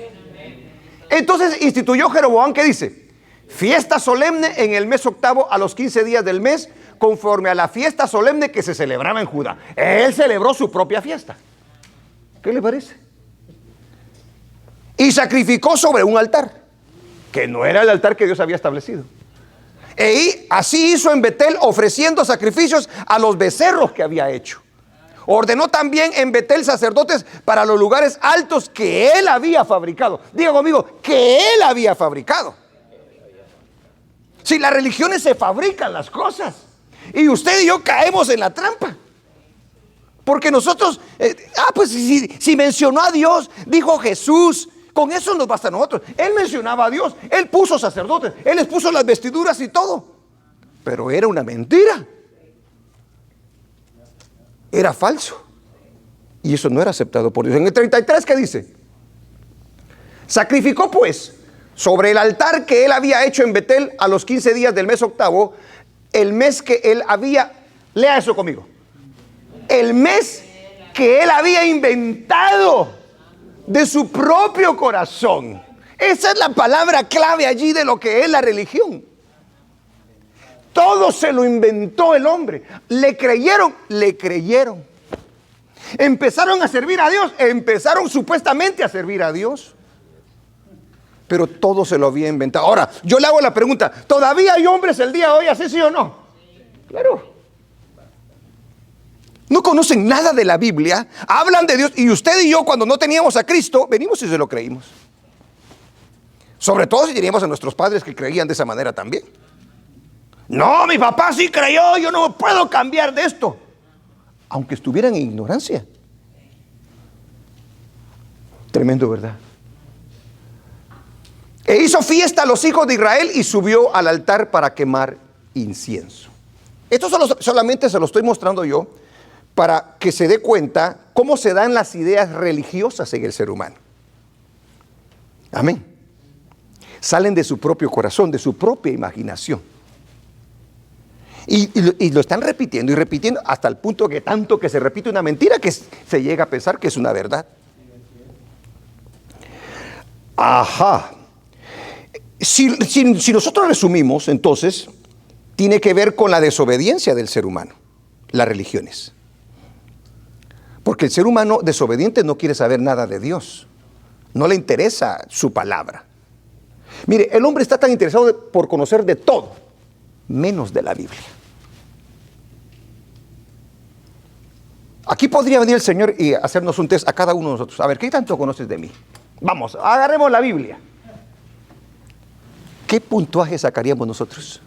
Speaker 1: Entonces instituyó Jeroboam, ¿qué dice? Fiesta solemne en el mes octavo a los 15 días del mes, conforme a la fiesta solemne que se celebraba en Judá. Él celebró su propia fiesta. ¿Qué le parece? Y sacrificó sobre un altar, que no era el altar que Dios había establecido. Y así hizo en Betel, ofreciendo sacrificios a los becerros que había hecho. Ordenó también en Betel sacerdotes para los lugares altos que él había fabricado. Diga conmigo, que él había fabricado. Si las religiones se fabrican las cosas, y usted y yo caemos en la trampa. Porque nosotros, pues si mencionó a Dios, dijo Jesús, con eso nos basta a nosotros. Él mencionaba a Dios, él puso sacerdotes, él les puso las vestiduras y todo. Pero era una mentira. Era falso. Y eso no era aceptado por Dios. En el 33, ¿qué dice? Sacrificó pues sobre el altar que él había hecho en Betel a los 15 días del mes octavo, el mes que él había, lea eso conmigo, el mes que él había inventado de su propio corazón. Esa es la palabra clave allí de lo que es la religión. Todo se lo inventó el hombre. Le creyeron, le creyeron. Empezaron a servir a Dios, empezaron supuestamente a servir a Dios. Pero todo se lo había inventado. Ahora, yo le hago la pregunta, ¿todavía hay hombres el día de hoy así, sí o no? Claro. No conocen nada de la Biblia, hablan de Dios, y usted y yo cuando no teníamos a Cristo, venimos y se lo creímos. Sobre todo si teníamos a nuestros padres que creían de esa manera también. No, mi papá sí creyó, yo no puedo cambiar de esto. Aunque estuvieran en ignorancia. Tremendo, ¿verdad? E hizo fiesta a los hijos de Israel y subió al altar para quemar incienso. Esto solamente se lo estoy mostrando yo para que se dé cuenta cómo se dan las ideas religiosas en el ser humano. Amén. Salen de su propio corazón, de su propia imaginación. Y lo están repitiendo y repitiendo hasta el punto que tanto que se repite una mentira que se llega a pensar que es una verdad. Ajá. Si nosotros resumimos, entonces, tiene que ver con la desobediencia del ser humano, las religiones. Porque el ser humano desobediente no quiere saber nada de Dios. No le interesa su palabra. Mire, el hombre está tan interesado por conocer de todo, menos de la Biblia. Aquí podría venir el Señor y hacernos un test a cada uno de nosotros. A ver, ¿qué tanto conoces de mí? Vamos, agarremos la Biblia. ¿Qué puntuaje sacaríamos nosotros?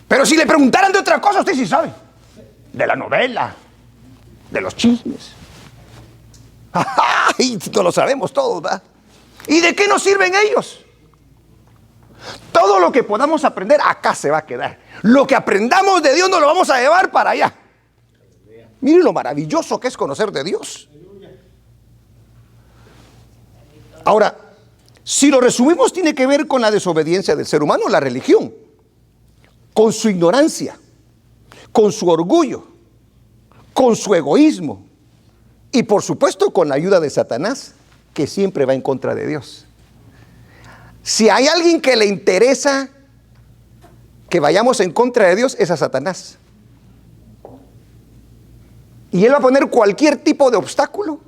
Speaker 1: Pero si le preguntaran de otra cosa, usted sí sabe. De la novela, de los chismes. Y no lo sabemos todos, ¿verdad? ¿Y de qué nos sirven ellos? Todo lo que podamos aprender acá se va a quedar. Lo que aprendamos de Dios nos lo vamos a llevar para allá. Miren lo maravilloso que es conocer de Dios. Ahora, si lo resumimos, tiene que ver con la desobediencia del ser humano, la religión, con su ignorancia, con su orgullo, con su egoísmo y por supuesto con la ayuda de Satanás, que siempre va en contra de Dios. Si hay alguien que le interesa que vayamos en contra de Dios, es a Satanás. Y él va a poner cualquier tipo de obstáculo,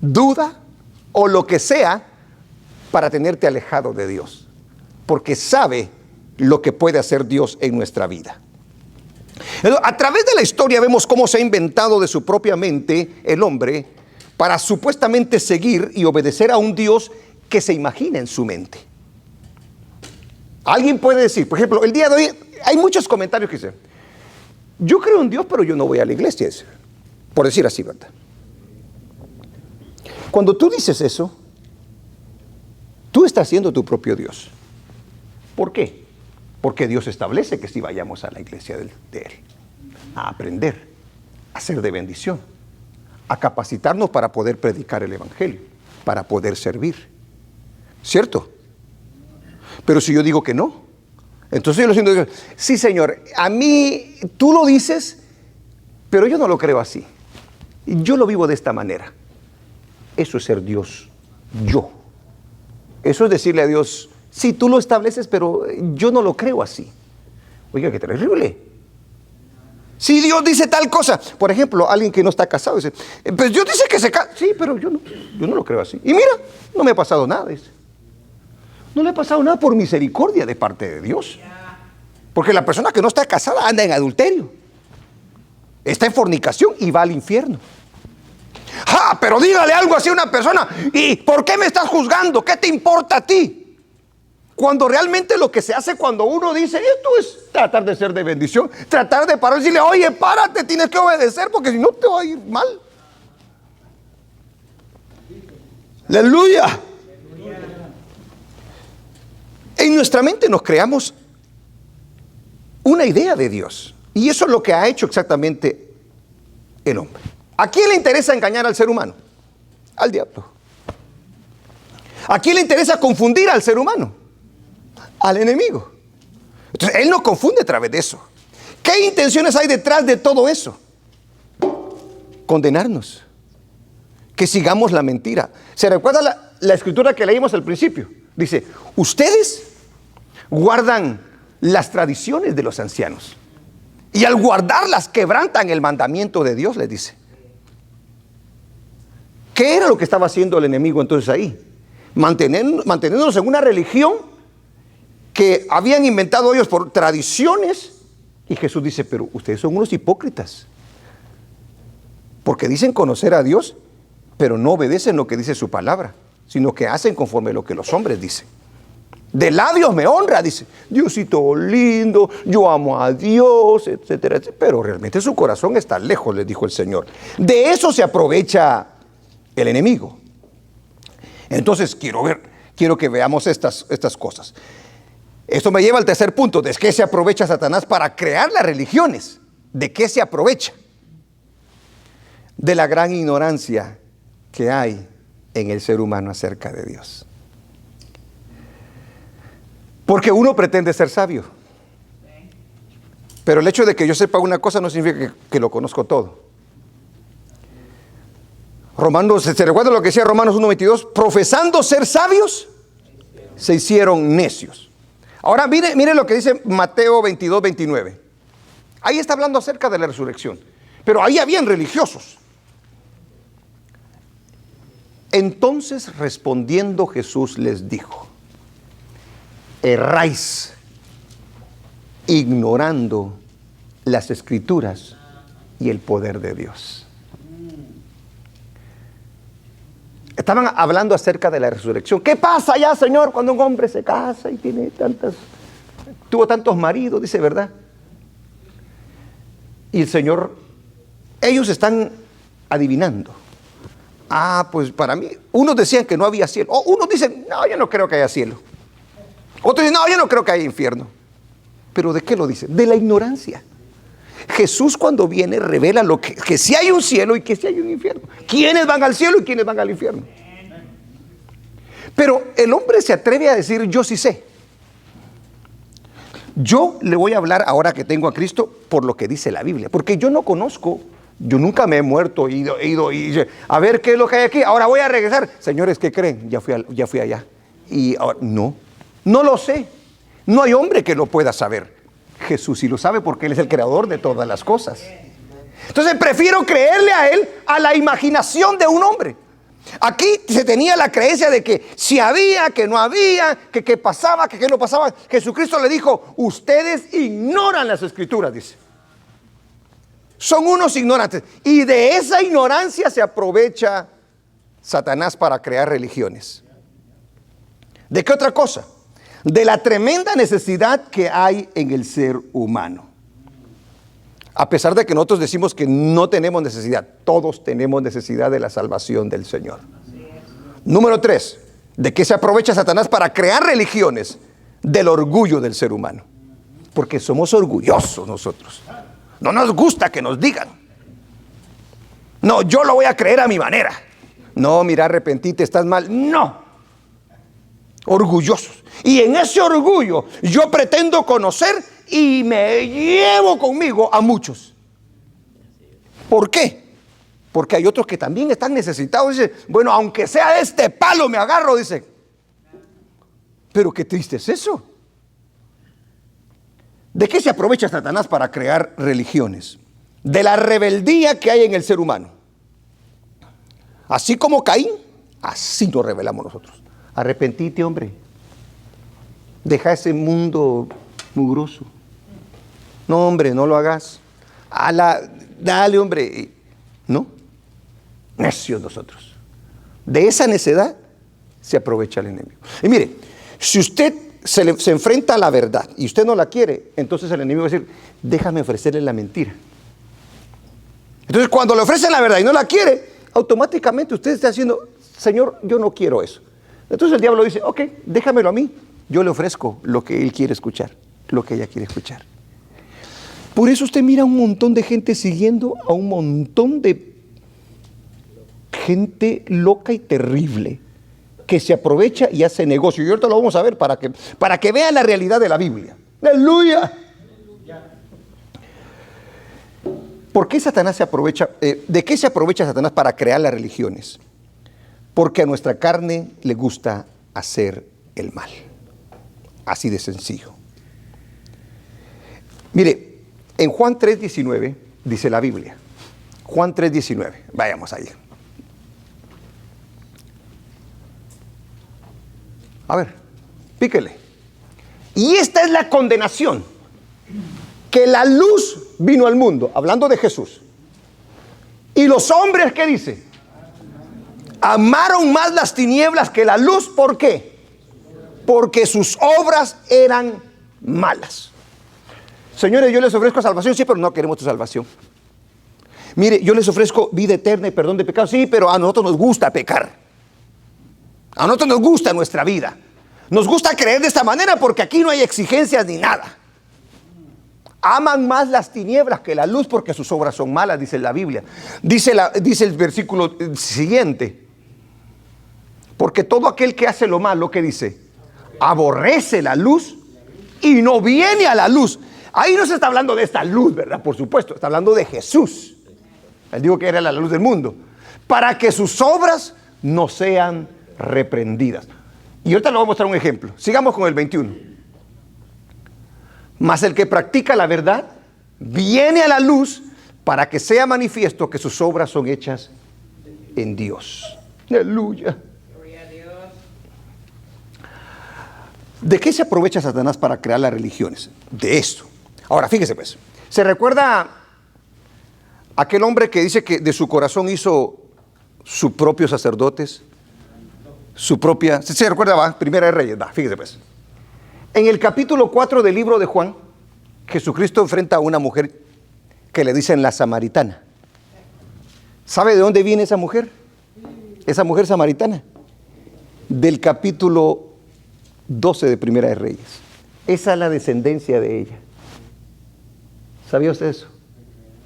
Speaker 1: duda o lo que sea para tenerte alejado de Dios, porque sabe lo que puede hacer Dios en nuestra vida. A través de la historia vemos cómo se ha inventado de su propia mente el hombre para supuestamente seguir y obedecer a un Dios que se imagina en su mente. Alguien puede decir, por ejemplo, el día de hoy hay muchos comentarios que dicen, Yo creo en Dios, pero yo no voy a la iglesia, por decir así, ¿verdad? Cuando tú dices eso, tú estás siendo tu propio Dios. ¿Por qué? Porque Dios establece que si vayamos a la iglesia de Él, a aprender, a ser de bendición, a capacitarnos para poder predicar el evangelio, para poder servir. ¿Cierto? Pero si yo digo que no, entonces yo lo siento, sí, Señor, a mí tú lo dices, pero yo no lo creo así. Yo lo vivo de esta manera. Eso es ser Dios, yo. Eso es decirle a Dios, sí, tú lo estableces, pero yo no lo creo así. Oiga, qué terrible. Si Dios dice tal cosa, por ejemplo, alguien que no está casado dice, pues Dios dice que se casa. Sí, pero yo no lo creo así. Y mira, no me ha pasado nada, dice. No le ha pasado nada por misericordia de parte de Dios. Porque la persona que no está casada anda en adulterio, está en fornicación y va al infierno. ¡Ja! Pero dígale algo así a una persona. ¿Y por qué me estás juzgando? ¿Qué te importa a ti? Cuando realmente lo que se hace cuando uno dice esto es tratar de ser de bendición, tratar de parar y decirle, oye, párate, tienes que obedecer porque si no te va a ir mal. ¡Aleluya! En nuestra mente nos creamos una idea de Dios. Y eso es lo que ha hecho exactamente el hombre. ¿A quién le interesa engañar al ser humano? Al diablo. ¿A quién le interesa confundir al ser humano? Al enemigo. Entonces, él nos confunde a través de eso. ¿Qué intenciones hay detrás de todo eso? Condenarnos. Que sigamos la mentira. ¿Se recuerda la escritura que leímos al principio? Dice, ustedes guardan las tradiciones de los ancianos y al guardarlas quebrantan el mandamiento de Dios, les dice. ¿Qué era lo que estaba haciendo el enemigo entonces ahí? Manteniéndonos en una religión que habían inventado ellos por tradiciones. Y Jesús dice, pero ustedes son unos hipócritas, porque dicen conocer a Dios, pero no obedecen lo que dice su palabra, sino que hacen conforme lo que los hombres dicen. De labios me honra, dice, Diosito lindo, yo amo a Dios, etcétera, etcétera. Pero realmente su corazón está lejos, les dijo el Señor. De eso se aprovecha el enemigo. Entonces quiero que veamos estas cosas. Esto me lleva al tercer punto. ¿De qué se aprovecha Satanás para crear las religiones? ¿De qué se aprovecha? De la gran ignorancia que hay en el ser humano acerca de Dios. Porque uno pretende ser sabio. Pero el hecho de que yo sepa una cosa no significa que lo conozco todo. ¿Se recuerda lo que decía Romanos 1:22? Profesando ser sabios, se hicieron necios. Ahora mire lo que dice Mateo 22:29. Ahí está hablando acerca de la resurrección. Pero ahí habían religiosos. Entonces respondiendo Jesús les dijo, erráis ignorando las escrituras y el poder de Dios. Estaban hablando acerca de la resurrección. ¿Qué pasa ya, Señor, cuando un hombre se casa y tuvo tantos maridos, dice, ¿verdad? Y el Señor, ellos están adivinando. Pues para mí, unos decían que no había cielo. O unos dicen, no, yo no creo que haya cielo. Otros dicen, no, yo no creo que haya infierno. ¿Pero de qué lo dicen? De la ignorancia. Jesús cuando viene revela que sí hay un cielo y que sí hay un infierno. ¿Quiénes van al cielo y quiénes van al infierno? Pero el hombre se atreve a decir, yo sí sé. Yo le voy a hablar ahora que tengo a Cristo por lo que dice la Biblia. Porque yo no conozco, yo nunca me he muerto, he ido a ver qué es lo que hay aquí. Ahora voy a regresar. Señores, ¿qué creen? Ya fui allá. Y ahora, no lo sé. No hay hombre que lo pueda saber. Jesús sí lo sabe porque Él es el creador de todas las cosas. Entonces prefiero creerle a Él a la imaginación de un hombre. Aquí se tenía la creencia de que si había, que no había, que qué pasaba, que qué no pasaba. Jesucristo le dijo, ustedes ignoran las escrituras, dice. Son unos ignorantes. Y de esa ignorancia se aprovecha Satanás para crear religiones. ¿De qué otra cosa? De la tremenda necesidad que hay en el ser humano. A pesar de que nosotros decimos que no tenemos necesidad, todos tenemos necesidad de la salvación del Señor. Número 3, ¿de qué se aprovecha Satanás para crear religiones? Del orgullo del ser humano. Porque somos orgullosos nosotros. No nos gusta que nos digan. No, yo lo voy a creer a mi manera. No, mira, arrepentite, estás mal. No. Orgullosos. Y en ese orgullo yo pretendo conocer y me llevo conmigo a muchos. ¿Por qué? Porque hay otros que también están necesitados. Dice, bueno, aunque sea de este palo me agarro, dice. Pero qué triste es eso. ¿De qué se aprovecha Satanás para crear religiones? De la rebeldía que hay en el ser humano. Así como Caín, así nos rebelamos nosotros. Arrepentite, hombre. Deja ese mundo mugroso. No, hombre, no lo hagas. Dale, hombre. No. Necios nosotros. De esa necedad se aprovecha el enemigo. Y mire, si usted se enfrenta a la verdad y usted no la quiere, entonces el enemigo va a decir, déjame ofrecerle la mentira. Entonces cuando le ofrecen la verdad y no la quiere, automáticamente usted está diciendo, Señor, yo no quiero eso. Entonces el diablo dice, ok, déjamelo a mí. Yo le ofrezco lo que él quiere escuchar, lo que ella quiere escuchar. Por eso usted mira un montón de gente siguiendo a un montón de gente loca y terrible que se aprovecha y hace negocio. Y ahorita lo vamos a ver para que vean la realidad de la Biblia. ¡Aleluya! ¿Por qué Satanás se aprovecha? ¿De qué se aprovecha Satanás para crear las religiones? Porque a nuestra carne le gusta hacer el mal. Así de sencillo. Mire, en Juan 3:19 dice la Biblia. Juan 3:19. Vayamos ahí. A ver, píquele. Y esta es la condenación. Que la luz vino al mundo, hablando de Jesús. Y los hombres, ¿qué dice? Amaron más las tinieblas que la luz. ¿Por qué? Porque sus obras eran malas. Señores, yo les ofrezco salvación, sí, pero no queremos tu salvación. Mire, yo les ofrezco vida eterna y perdón de pecados, sí, pero a nosotros nos gusta pecar. A nosotros nos gusta nuestra vida. Nos gusta creer de esta manera porque aquí no hay exigencias ni nada. Aman más las tinieblas que la luz porque sus obras son malas, dice la Biblia. Dice el versículo siguiente. Porque todo aquel que hace lo malo, ¿qué dice? Aborrece la luz y no viene a la luz. Ahí no se está hablando de esta luz, ¿verdad? Por supuesto, está hablando de Jesús. Él dijo que era la luz del mundo. Para que sus obras no sean reprendidas. Y ahorita le voy a mostrar un ejemplo. Sigamos con el 21. Mas el que practica la verdad viene a la luz para que sea manifiesto que sus obras son hechas en Dios. Aleluya.
Speaker 2: Gloria a Dios.
Speaker 1: ¿De qué se aprovecha Satanás para crear las religiones? De esto. Ahora, fíjese pues. ¿Se recuerda aquel hombre que dice que de su corazón hizo sus propios sacerdotes? Su propia... ¿Se recuerda? Va, Primera de Reyes. Va, fíjese pues. En el capítulo 4 del libro de Juan, Jesucristo enfrenta a una mujer que le dicen la samaritana. ¿Sabe de dónde viene esa mujer? Esa mujer samaritana. Del capítulo 12 de Primera de Reyes. Esa es la descendencia de ella. ¿Sabía usted eso?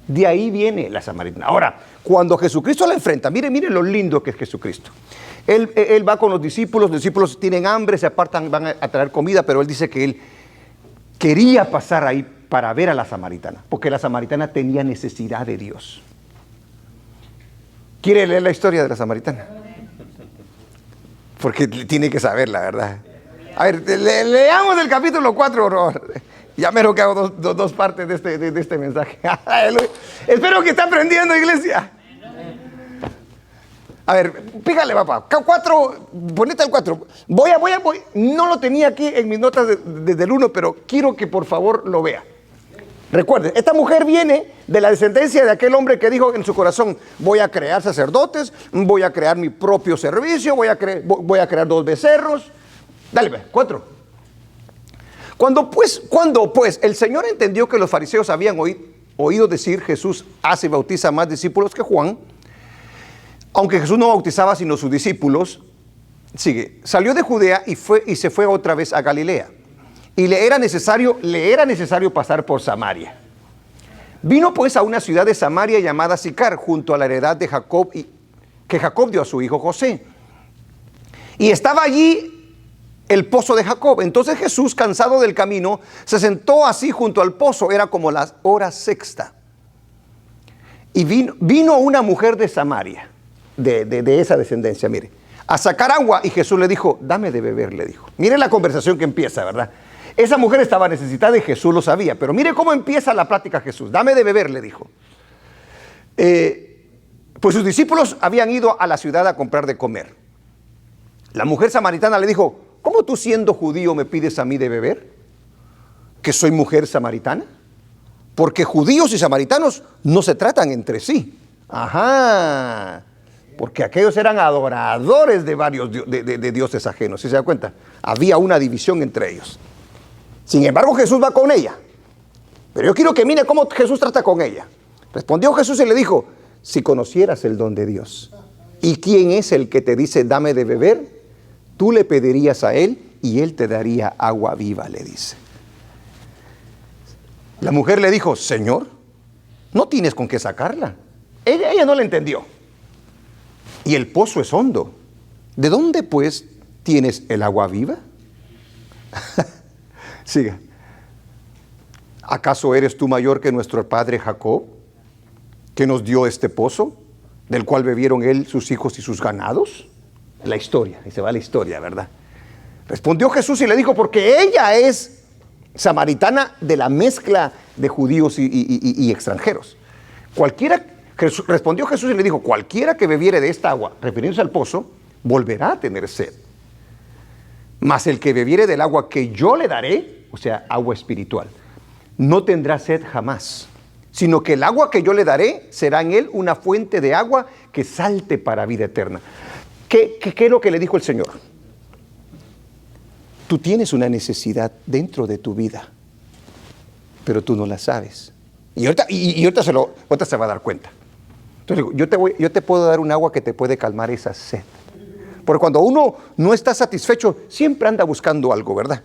Speaker 1: De ahí viene la samaritana. Ahora, cuando Jesucristo la enfrenta, mire lo lindo que es Jesucristo. Él va con los discípulos tienen hambre, se apartan, van a traer comida, pero él dice que él quería pasar ahí para ver a la samaritana, porque la samaritana tenía necesidad de Dios. ¿Quiere leer la historia de la samaritana? Porque tiene que saber la verdad. A ver, leamos el capítulo 4, ya mero que hago dos partes de este mensaje. Espero que esté aprendiendo, iglesia. A ver, pígale, papá. 4, ponete el 4. Voy. No lo tenía aquí en mis notas desde el 1, pero quiero que por favor lo vea. Recuerden, esta mujer viene de la descendencia de aquel hombre que dijo en su corazón, voy a crear sacerdotes, voy a crear mi propio servicio, voy a crear 2 becerros. Dale, 4. Cuando pues el Señor entendió que los fariseos habían oído oído decir, Jesús hace y bautiza más discípulos que Juan, aunque Jesús no bautizaba sino sus discípulos. Sigue, salió de Judea y se fue otra vez a Galilea. Y le era necesario pasar por Samaria. Vino pues a una ciudad de Samaria llamada Sicar, junto a la heredad de Jacob, que Jacob dio a su hijo José. Y estaba allí el pozo de Jacob. Entonces Jesús, cansado del camino, se sentó así junto al pozo. Era como la hora sexta. Y vino una mujer de Samaria, de esa descendencia, mire, a sacar agua. Y Jesús le dijo, dame de beber, le dijo. Mire la conversación que empieza, ¿verdad? Esa mujer estaba necesitada y Jesús lo sabía. Pero mire cómo empieza la plática Jesús. Dame de beber, le dijo. Pues sus discípulos habían ido a la ciudad a comprar de comer. La mujer samaritana le dijo, ¿cómo tú siendo judío me pides a mí de beber? ¿Que soy mujer samaritana? Porque judíos y samaritanos no se tratan entre sí. Ajá. Porque aquellos eran adoradores de varios de dioses ajenos. ¿Sí se da cuenta? Había una división entre ellos. Sin embargo, Jesús va con ella. Pero yo quiero que mire cómo Jesús trata con ella. Respondió Jesús y le dijo, si conocieras el don de Dios, ¿y quién es el que te dice, dame de beber? Tú le pedirías a él y él te daría agua viva, le dice. La mujer le dijo, Señor, no tienes con qué sacarla. Ella no le entendió. Y el pozo es hondo. ¿De dónde pues tienes el agua viva? Siga. ¿Acaso eres tú mayor que nuestro padre Jacob, que nos dio este pozo, del cual bebieron él, sus hijos y sus ganados? La historia, y se va la historia, ¿verdad? Respondió Jesús y le dijo, porque ella es samaritana, de la mezcla de judíos y extranjeros. Respondió Jesús y le dijo, cualquiera que bebiere de esta agua, refiriéndose al pozo, volverá a tener sed. Mas el que bebiere del agua que yo le daré, o sea, agua espiritual, no tendrá sed jamás, sino que el agua que yo le daré será en él una fuente de agua que salte para vida eterna. ¿Qué es lo que le dijo el Señor? Tú tienes una necesidad dentro de tu vida, pero tú no la sabes. Y ahorita se va a dar cuenta. Entonces yo te puedo dar un agua que te puede calmar esa sed. Porque cuando uno no está satisfecho, siempre anda buscando algo, ¿verdad?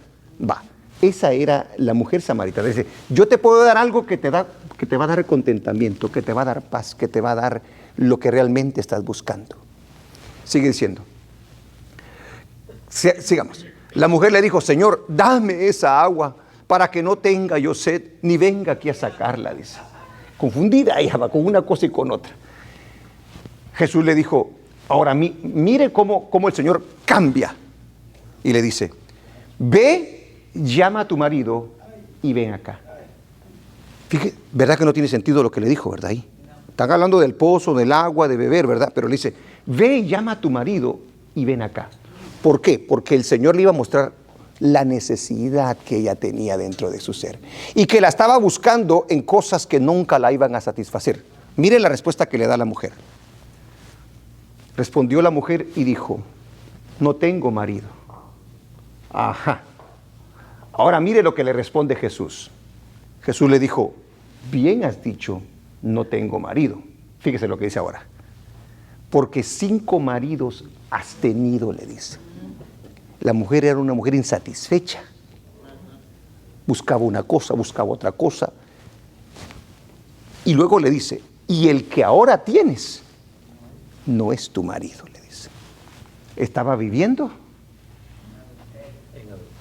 Speaker 1: Esa era la mujer samaritana. Dice, yo te puedo dar algo que te va a dar contentamiento, que te va a dar paz, que te va a dar lo que realmente estás buscando. Sigue diciendo. Sigamos. La mujer le dijo, Señor, dame esa agua para que no tenga yo sed, ni venga aquí a sacarla, dice. Confundida ella va con una cosa y con otra. Jesús le dijo, ahora mire cómo el Señor cambia. Y le dice, ve, llama a tu marido y ven acá. Fíjate, ¿verdad que no tiene sentido lo que le dijo, verdad? Ahí están hablando del pozo, del agua, de beber, ¿verdad? Pero le dice, ve, llama a tu marido y ven acá. ¿Por qué? Porque el Señor le iba a mostrar la necesidad que ella tenía dentro de su ser y que la estaba buscando en cosas que nunca la iban a satisfacer. Mire la respuesta que le da la mujer. Respondió la mujer y dijo, no tengo marido. Ajá. Ahora mire lo que le responde Jesús. Jesús le dijo, bien has dicho, no tengo marido. Fíjese lo que dice ahora. Porque 5 maridos has tenido, le dice. La mujer era una mujer insatisfecha. Buscaba una cosa, buscaba otra cosa. Y luego le dice, y el que ahora tienes no es tu marido, le dice. Estaba viviendo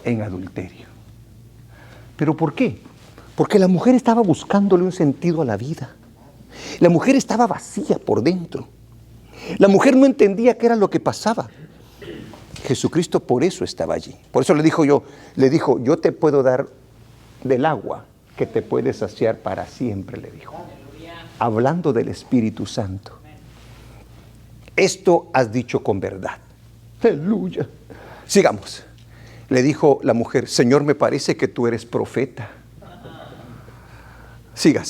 Speaker 1: en adulterio. ¿Pero por qué? Porque la mujer estaba buscándole un sentido a la vida. La mujer estaba vacía por dentro. La mujer no entendía qué era lo que pasaba. Jesucristo por eso estaba allí. Por eso le dijo, yo te puedo dar del agua que te puede saciar para siempre, le dijo. Hablando del Espíritu Santo. Esto has dicho con verdad. Aleluya. Sigamos. Le dijo la mujer, Señor, me parece que tú eres profeta. Siga.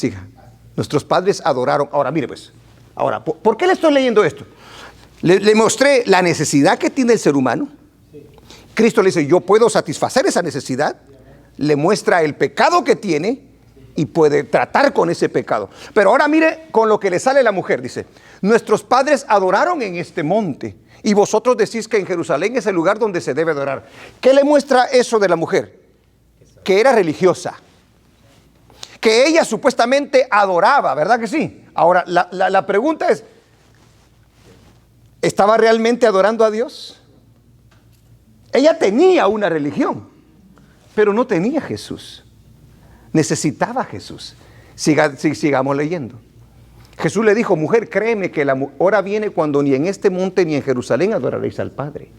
Speaker 1: Nuestros padres adoraron. Ahora, mire pues. Ahora, ¿por qué le estoy leyendo esto? Le mostré la necesidad que tiene el ser humano. Cristo le dice, yo puedo satisfacer esa necesidad. Le muestra el pecado que tiene y puede tratar con ese pecado. Pero ahora mire con lo que le sale a la mujer, dice, nuestros padres adoraron en este monte y vosotros decís que en Jerusalén es el lugar donde se debe adorar. ¿Qué le muestra eso de la mujer? Que era religiosa, que ella supuestamente adoraba, ¿verdad que sí? Ahora, la pregunta es, ¿estaba realmente adorando a Dios? Ella tenía una religión, pero no tenía Jesús. Necesitaba a Jesús. Sigamos leyendo. Jesús le dijo, mujer, créeme que la hora viene cuando ni en este monte ni en Jerusalén adoraréis al Padre.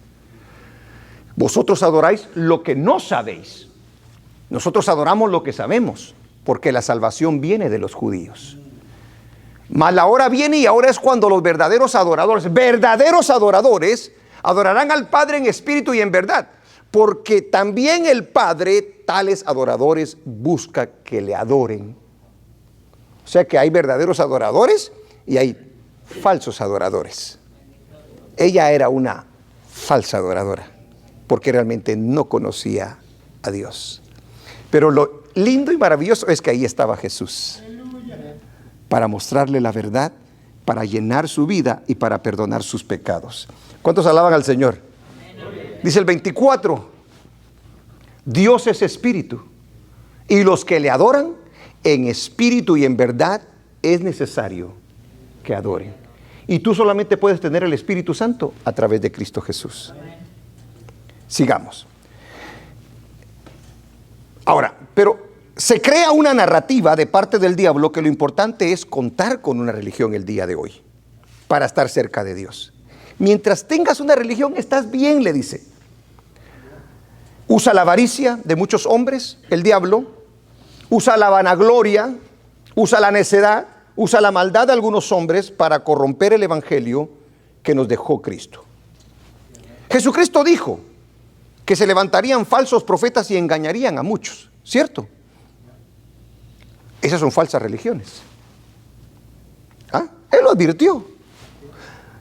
Speaker 1: Vosotros adoráis lo que no sabéis. Nosotros adoramos lo que sabemos, porque la salvación viene de los judíos. Mas la hora viene y ahora es cuando los verdaderos adoradores adorarán al Padre en espíritu y en verdad, porque también el Padre tales adoradores busca que le adoren. O sea que hay verdaderos adoradores y hay falsos adoradores. Ella era una falsa adoradora, porque realmente no conocía a Dios. Pero lo lindo y maravilloso es que ahí estaba Jesús, para mostrarle la verdad, para llenar su vida y para perdonar sus pecados. ¿Cuántos alaban al Señor? Dice el 24, Dios es espíritu, y los que le adoran en espíritu y en verdad es necesario que adoren. Y tú solamente puedes tener el Espíritu Santo a través de Cristo Jesús. Sigamos. Ahora, pero se crea una narrativa de parte del diablo que lo importante es contar con una religión el día de hoy para estar cerca de Dios. Mientras tengas una religión estás bien, le dice. Usa la avaricia de muchos hombres, el diablo, usa la vanagloria, usa la necedad, usa la maldad de algunos hombres para corromper el evangelio que nos dejó Cristo. Jesucristo dijo que se levantarían falsos profetas y engañarían a muchos, ¿cierto? Esas son falsas religiones. Él lo advirtió.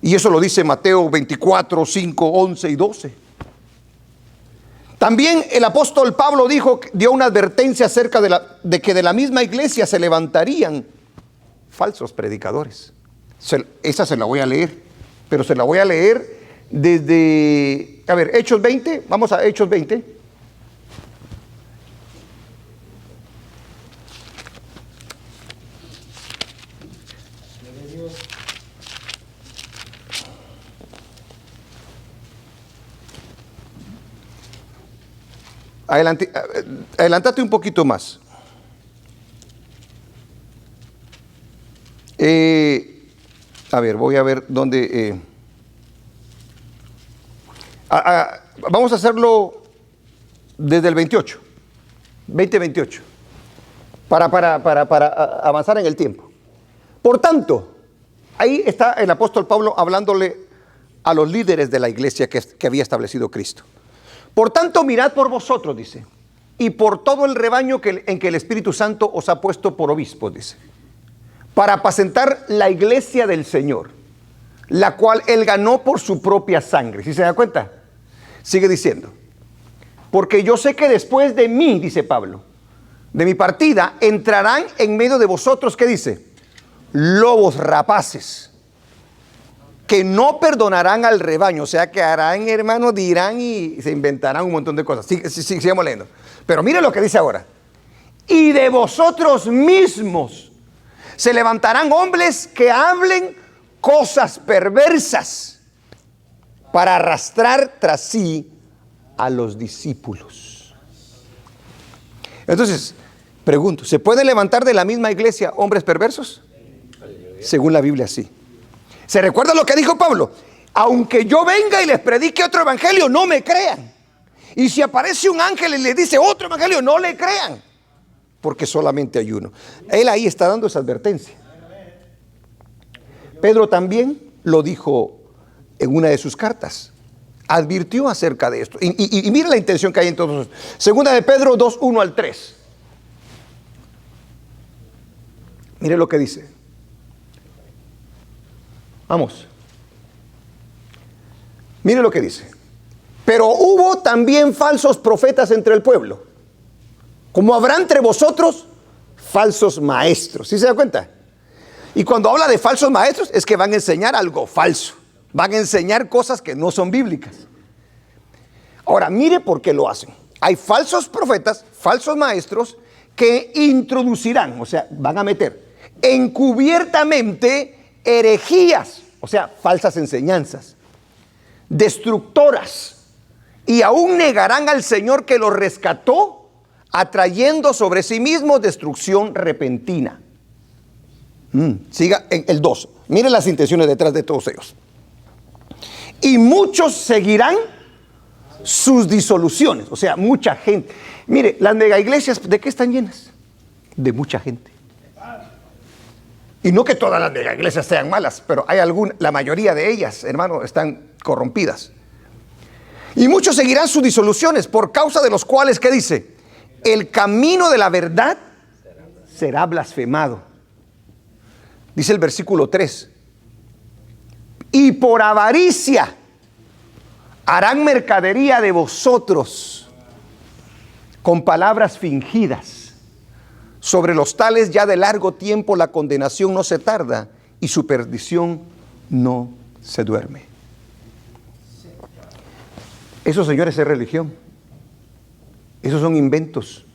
Speaker 1: Y eso lo dice Mateo 24, 5, 11 y 12. También el apóstol Pablo dio una advertencia acerca de que de la misma iglesia se levantarían falsos predicadores. Esa se la voy a leer, pero se la voy a leer desde, Hechos 20, vamos a Hechos 20. Adelantate un poquito más. Voy a ver dónde. Vamos a hacerlo desde el 28. 20-28. Para avanzar en el tiempo. Por tanto, ahí está el apóstol Pablo hablándole a los líderes de la iglesia que había establecido Cristo. Por tanto, mirad por vosotros, dice, y por todo el rebaño en que el Espíritu Santo os ha puesto por obispos, dice, para apacentar la iglesia del Señor, la cual Él ganó por su propia sangre. ¿Sí se da cuenta? Sigue diciendo, porque yo sé que después de mí, dice Pablo, de mi partida, entrarán en medio de vosotros, ¿qué dice? Lobos rapaces, que no perdonarán al rebaño. O sea que harán, hermanos, dirán y se inventarán un montón de cosas. Sigamos leyendo. Pero mire lo que dice ahora. Y de vosotros mismos se levantarán hombres que hablen cosas perversas para arrastrar tras sí a los discípulos. Entonces, pregunto, ¿se pueden levantar de la misma iglesia hombres perversos? Según la Biblia, sí. ¿Se recuerda lo que dijo Pablo? Aunque yo venga y les predique otro evangelio, no me crean. Y si aparece un ángel y les dice otro evangelio, no le crean. Porque solamente hay uno. Él ahí está dando esa advertencia. Pedro también lo dijo en una de sus cartas. Advirtió acerca de esto. Y mira la intención que hay en todos. Segunda de Pedro 2, 1 al 3. Mire lo que dice. Vamos. Mire lo que dice. Pero hubo también falsos profetas entre el pueblo, como habrá entre vosotros falsos maestros. ¿Sí se da cuenta? Y cuando habla de falsos maestros es que van a enseñar algo falso. Van a enseñar cosas que no son bíblicas. Ahora, mire por qué lo hacen. Hay falsos profetas, falsos maestros que introducirán, o sea, van a meter encubiertamente herejías, o sea, falsas enseñanzas, destructoras, y aún negarán al Señor que los rescató, atrayendo sobre sí mismos destrucción repentina. Siga en el 2. Miren las intenciones detrás de todos ellos. Y muchos seguirán sus disoluciones, o sea, mucha gente. Mire, las mega iglesias, ¿de qué están llenas? De mucha gente. Y no que todas las mega iglesias sean malas, pero hay la mayoría de ellas, hermano, están corrompidas. Y muchos seguirán sus disoluciones, por causa de los cuales, ¿qué dice? El camino de la verdad será blasfemado. Dice el versículo 3. Y por avaricia harán mercadería de vosotros con palabras fingidas. Sobre los tales ya de largo tiempo la condenación no se tarda y su perdición no se duerme. Eso, señores, es religión. Esos son inventos.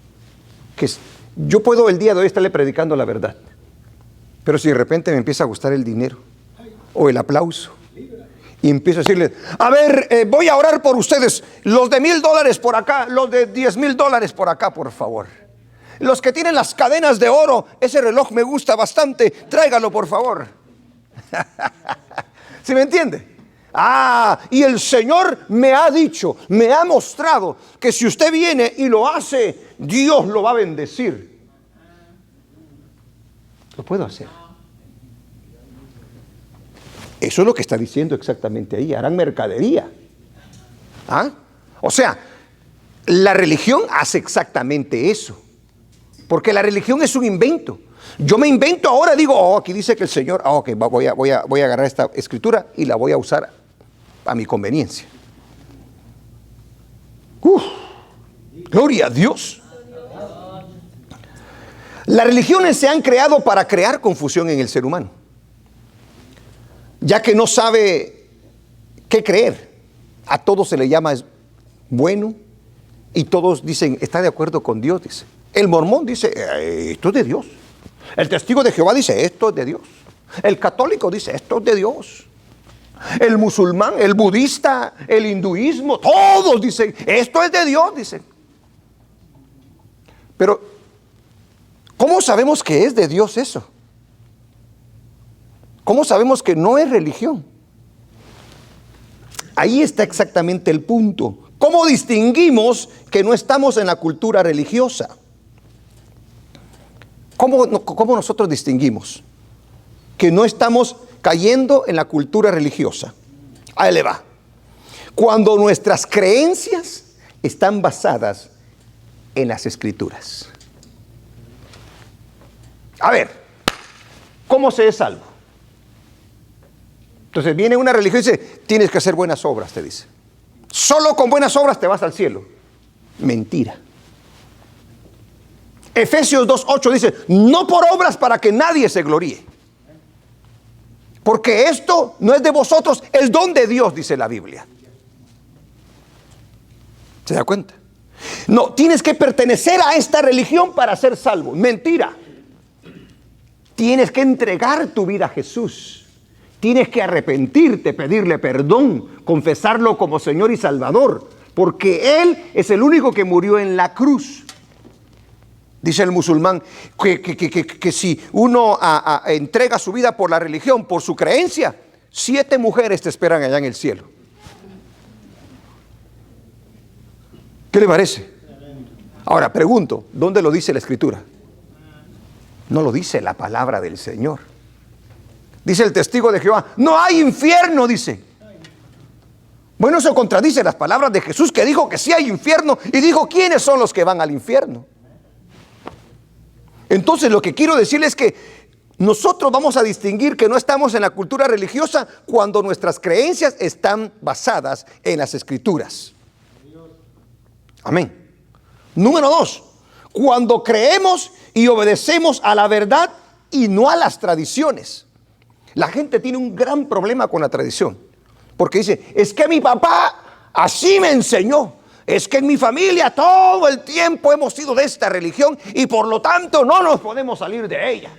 Speaker 1: Yo puedo el día de hoy estarle predicando la verdad, pero si de repente me empieza a gustar el dinero o el aplauso y empiezo a decirles, a ver, voy a orar por ustedes, los de $1,000 por acá, los de $10,000 por acá, por favor. Los que tienen las cadenas de oro, ese reloj me gusta bastante, tráigalo por favor. ¿Sí me entiende? Y el Señor me ha dicho, me ha mostrado que si usted viene y lo hace, Dios lo va a bendecir. Lo puedo hacer. Eso es lo que está diciendo exactamente ahí. Harán mercadería. O sea, la religión hace exactamente eso. Porque la religión es un invento. Yo me invento ahora, digo, aquí dice que el Señor, ok, voy a agarrar esta escritura y la voy a usar a mi conveniencia. Gloria a Dios. Las religiones se han creado para crear confusión en el ser humano, ya que no sabe qué creer. A todos se le llama bueno y todos dicen, está de acuerdo con Dios, dice. El mormón dice, esto es de Dios. El testigo de Jehová dice, esto es de Dios. El católico dice, esto es de Dios. El musulmán, el budista, el hinduismo, todos dicen, esto es de Dios, dicen. Pero, ¿cómo sabemos que es de Dios eso? ¿Cómo sabemos que no es religión? Ahí está exactamente el punto. ¿Cómo distinguimos que no estamos en la cultura religiosa? ¿Cómo nosotros distinguimos que no estamos cayendo en la cultura religiosa? Ahí le va. Cuando nuestras creencias están basadas en las Escrituras. A ver, ¿cómo se es salvo? Entonces viene una religión y dice, tienes que hacer buenas obras, te dice. Solo con buenas obras te vas al cielo. Mentira. Efesios 2:8 dice, no por obras para que nadie se gloríe. Porque esto no es de vosotros, es don de Dios, dice la Biblia. ¿Se da cuenta? No, tienes que pertenecer a esta religión para ser salvo. Mentira. Tienes que entregar tu vida a Jesús. Tienes que arrepentirte, pedirle perdón, confesarlo como Señor y Salvador, porque Él es el único que murió en la cruz. Dice el musulmán que si uno entrega su vida por la religión, por su creencia, 7 mujeres te esperan allá en el cielo. ¿Qué le parece? Ahora pregunto, ¿dónde lo dice la Escritura? No lo dice la palabra del Señor. Dice el testigo de Jehová, no hay infierno, dice. Bueno, eso contradice las palabras de Jesús, que dijo que sí hay infierno, y dijo quiénes son los que van al infierno. Entonces lo que quiero decirles es que nosotros vamos a distinguir que no estamos en la cultura religiosa cuando nuestras creencias están basadas en las Escrituras. Amén. Número 2, cuando creemos y obedecemos a la verdad y no a las tradiciones. La gente tiene un gran problema con la tradición, porque dice, es que mi papá así me enseñó, es que en mi familia todo el tiempo hemos sido de esta religión y por lo tanto no nos podemos salir de ella,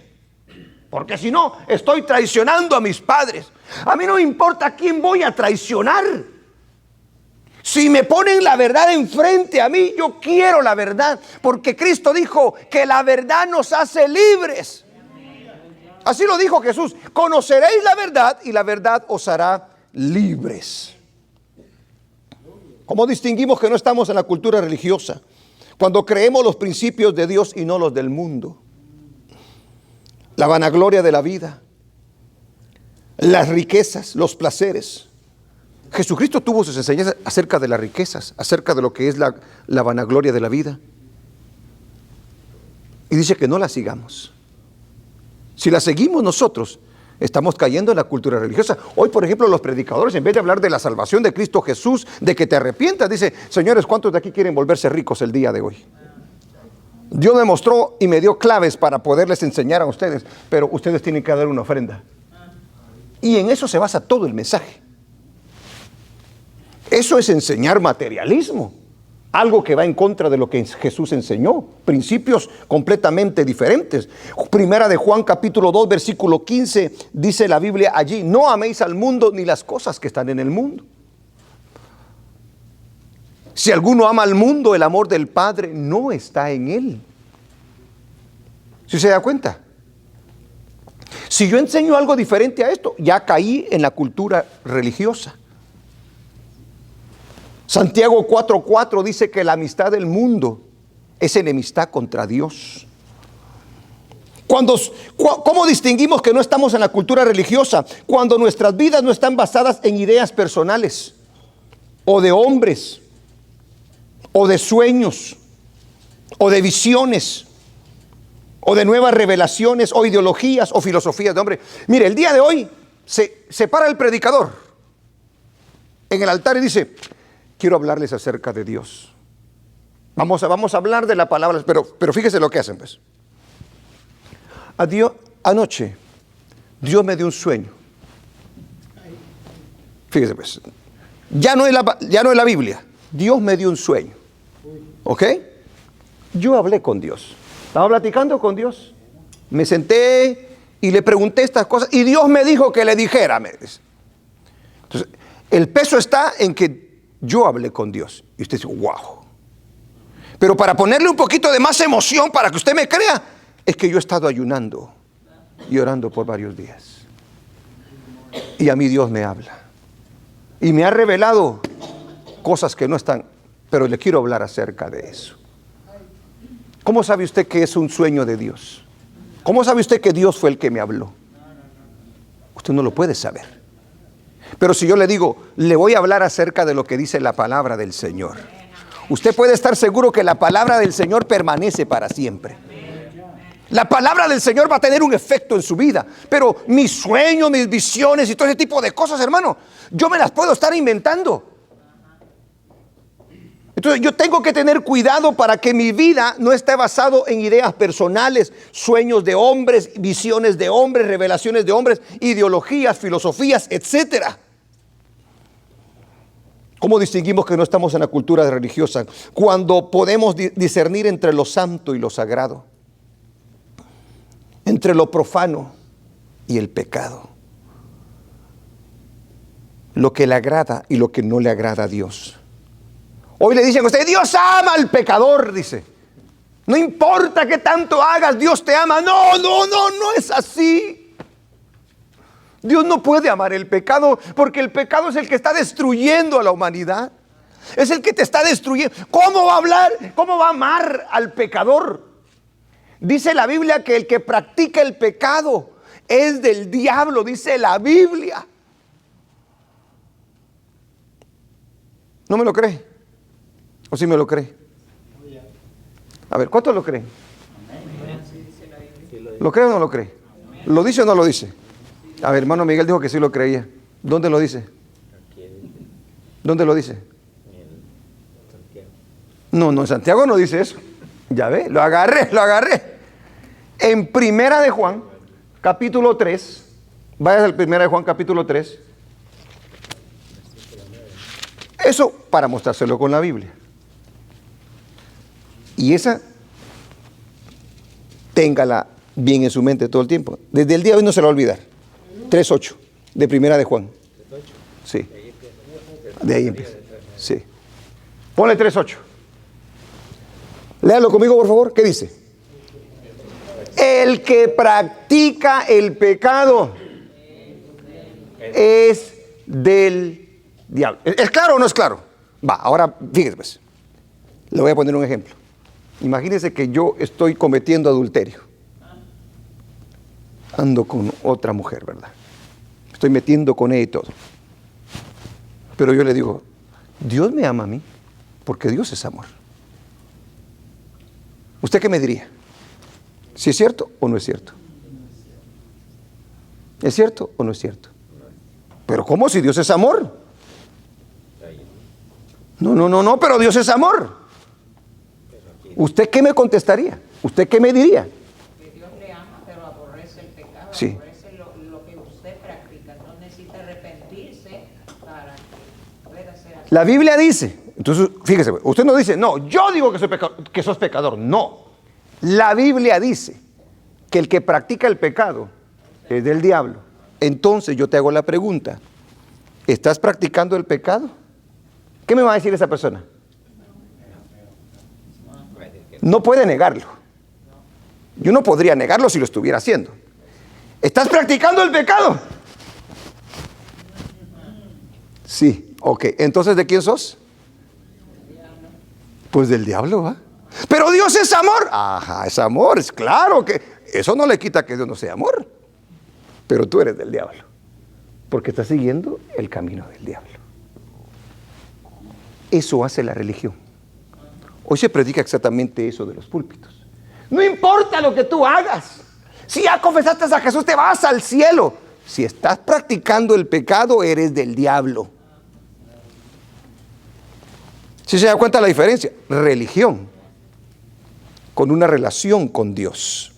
Speaker 1: porque si no estoy traicionando a mis padres. A mí no me importa a quién voy a traicionar. Si me ponen la verdad enfrente a mí, yo quiero la verdad, porque Cristo dijo que la verdad nos hace libres. Así lo dijo Jesús: conoceréis la verdad y la verdad os hará libres. ¿Cómo distinguimos que no estamos en la cultura religiosa? Cuando creemos los principios de Dios y no los del mundo. La vanagloria de la vida, las riquezas, los placeres. Jesucristo tuvo sus enseñanzas acerca de las riquezas, acerca de lo que es la vanagloria de la vida. Y dice que no la sigamos. Si la seguimos nosotros, estamos cayendo en la cultura religiosa. Hoy, por ejemplo, los predicadores, en vez de hablar de la salvación de Cristo Jesús, de que te arrepientas, dice, señores, ¿cuántos de aquí quieren volverse ricos el día de hoy? Dios me mostró y me dio claves para poderles enseñar a ustedes, pero ustedes tienen que dar una ofrenda. Y en eso se basa todo el mensaje. Eso es enseñar materialismo, algo que va en contra de lo que Jesús enseñó, principios completamente diferentes. Primera de Juan capítulo 2 versículo 15 dice la Biblia allí: no améis al mundo ni las cosas que están en el mundo. Si alguno ama al mundo, el amor del Padre no está en él. ¿Sí se da cuenta? Si yo enseño algo diferente a esto, ya caí en la cultura religiosa. Santiago 4:4 dice que la amistad del mundo es enemistad contra Dios. ¿Cómo distinguimos que no estamos en la cultura religiosa? Cuando nuestras vidas no están basadas en ideas personales, o de hombres, o de sueños, o de visiones, o de nuevas revelaciones, o ideologías, o filosofías de hombre. Mire, el día de hoy se para el predicador en el altar y dice: quiero hablarles acerca de Dios. Vamos a hablar de la palabra, pero fíjese lo que hacen, pues. Anoche Dios me dio un sueño. Fíjese, pues. Ya no es la Biblia. Dios me dio un sueño. ¿Ok? Yo hablé con Dios. Estaba platicando con Dios. Me senté y le pregunté estas cosas y Dios me dijo que le dijera. Entonces, el peso está en que yo hablé con Dios. Y usted dice, wow. Pero para ponerle un poquito de más emoción, para que usted me crea, es que yo he estado ayunando y orando por varios días. Y a mí Dios me habla. Y me ha revelado cosas que no están, pero le quiero hablar acerca de eso. ¿Cómo sabe usted que es un sueño de Dios? ¿Cómo sabe usted que Dios fue el que me habló? Usted no lo puede saber. Pero si yo le digo, le voy a hablar acerca de lo que dice la palabra del Señor, usted puede estar seguro que la palabra del Señor permanece para siempre. La palabra del Señor va a tener un efecto en su vida. Pero mis sueños, mis visiones y todo ese tipo de cosas, hermano, yo me las puedo estar inventando. Entonces yo tengo que tener cuidado para que mi vida no esté basado en ideas personales, sueños de hombres, visiones de hombres, revelaciones de hombres, ideologías, filosofías, etcétera. ¿Cómo distinguimos que no estamos en la cultura religiosa? Cuando podemos discernir entre lo santo y lo sagrado, entre lo profano y el pecado, lo que le agrada y lo que no le agrada a Dios. Hoy le dicen a usted, Dios ama al pecador, dice. No importa qué tanto hagas, Dios te ama. No es así. Dios no puede amar el pecado, porque el pecado es el que está destruyendo a la humanidad. Es el que te está destruyendo. ¿Cómo va a hablar? ¿Cómo va a amar al pecador? Dice la Biblia que el que practica el pecado es del diablo, dice la Biblia. ¿No me lo cree? ¿O sí me lo cree? A ver, ¿cuántos lo creen? ¿Lo cree o no lo cree? ¿Lo dice o no lo dice? A ver, hermano Miguel dijo que sí lo creía. ¿Dónde lo dice? ¿Dónde lo dice? No, en Santiago no dice eso. Ya ve, lo agarré. En Primera de Juan, capítulo 3, vayas al Primera de Juan, capítulo 3. Eso para mostrárselo con la Biblia. Y esa, téngala bien en su mente todo el tiempo. Desde el día de hoy no se la va a olvidar. 3:8, de Primera de Juan. Sí. De ahí empieza. Sí. Ponle 3:8. Léalo conmigo, por favor. ¿Qué dice? El que practica el pecado es del diablo. ¿Es claro o no es claro? Va, ahora fíjese pues. Le voy a poner un ejemplo. Imagínese que yo estoy cometiendo adulterio. Ando con otra mujer, ¿verdad? Estoy metiendo con ella y todo. Pero yo le digo, Dios me ama a mí, porque Dios es amor. ¿Usted qué me diría? ¿Si es cierto o no es cierto? ¿Es cierto o no es cierto? Pero ¿cómo si Dios es amor? No, pero Dios es amor. ¿Usted qué me contestaría? ¿Usted qué me diría?
Speaker 2: Que Dios le ama, pero aborrece el pecado,
Speaker 1: sí.
Speaker 2: Aborrece lo que usted practica. No necesita arrepentirse para que pueda ser así.
Speaker 1: La Biblia dice, entonces fíjese, usted no dice, no, yo digo que sos pecador. No, la Biblia dice que el que practica el pecado es del diablo. Entonces yo te hago la pregunta, ¿estás practicando el pecado? ¿Qué me va a decir esa persona? No puede negarlo. Yo no podría negarlo si lo estuviera haciendo. ¿Estás practicando el pecado? Sí, ok. Entonces, ¿de quién sos? Pues del diablo, ¿va? Pero Dios es amor. Ajá, es amor, es claro que eso no le quita que Dios no sea amor. Pero tú eres del diablo, porque estás siguiendo el camino del diablo. Eso hace la religión. Hoy se predica exactamente eso de los púlpitos. No importa lo que tú hagas. Si ya confesaste a Jesús, te vas al cielo. Si estás practicando el pecado, eres del diablo. ¿Sí se da cuenta la diferencia? Religión con una relación con Dios.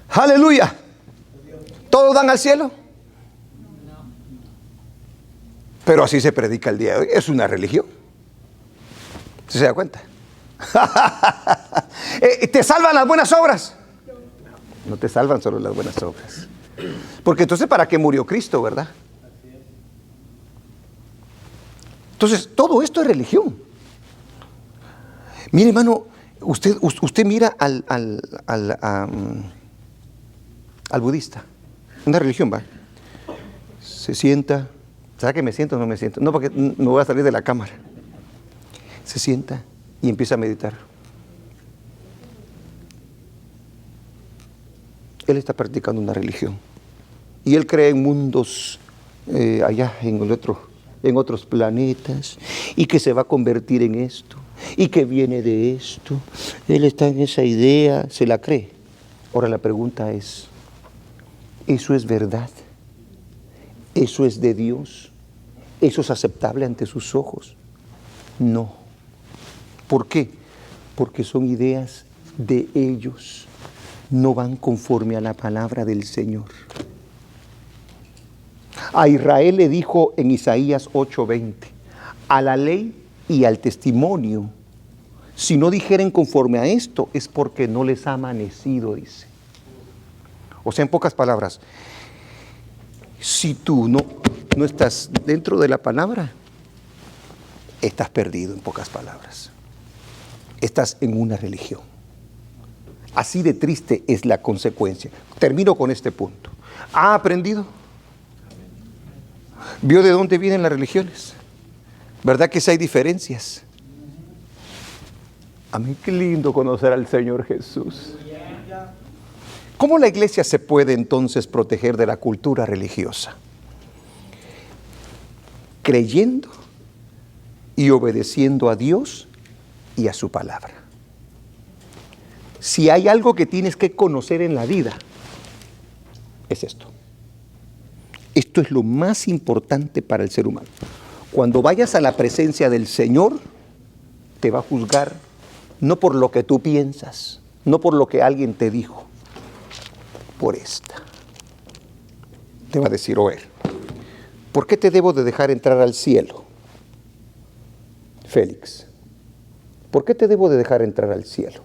Speaker 1: Aleluya. ¿Todos dan al cielo? Pero así se predica el día de hoy. Es una religión. ¿Sí se da cuenta? ¿Te salvan las buenas obras? No te salvan solo las buenas obras. Porque entonces, ¿para qué murió Cristo, verdad? Entonces, todo esto es religión. Mire, hermano, usted mira al budista. Una religión, va. Se sienta. ¿Sabe que me siento o no me siento? No, porque me voy a salir de la cámara. Se sienta y empieza a meditar. Él está practicando una religión. Y él cree en mundos allá en otros planetas, y que se va a convertir en esto, y que viene de esto. Él está en esa idea, se la cree. Ahora la pregunta es, ¿eso es verdad? ¿Eso es de Dios? ¿Eso es aceptable ante sus ojos? No. ¿Por qué? Porque son ideas de ellos. No van conforme a la palabra del Señor. A Israel le dijo en Isaías 8:20, a la ley y al testimonio, si no dijeren conforme a esto, es porque no les ha amanecido, dice. O sea, en pocas palabras, si tú no estás dentro de la palabra, estás perdido, en pocas palabras. Estás en una religión. Así de triste es la consecuencia. Termino con este punto. ¿Ha aprendido? ¿Vio de dónde vienen las religiones? ¿Verdad que sí hay diferencias? A mí qué lindo conocer al Señor Jesús. ¿Cómo la iglesia se puede entonces proteger de la cultura religiosa? Creyendo y obedeciendo a Dios y a su palabra. Si hay algo que tienes que conocer en la vida, es esto. Esto es lo más importante para el ser humano. Cuando vayas a la presencia del Señor, te va a juzgar no por lo que tú piensas, no por lo que alguien te dijo, por esta. Te va a decir, oer, ¿por qué te debo de dejar entrar al cielo? Félix, ¿por qué te debo de dejar entrar al cielo?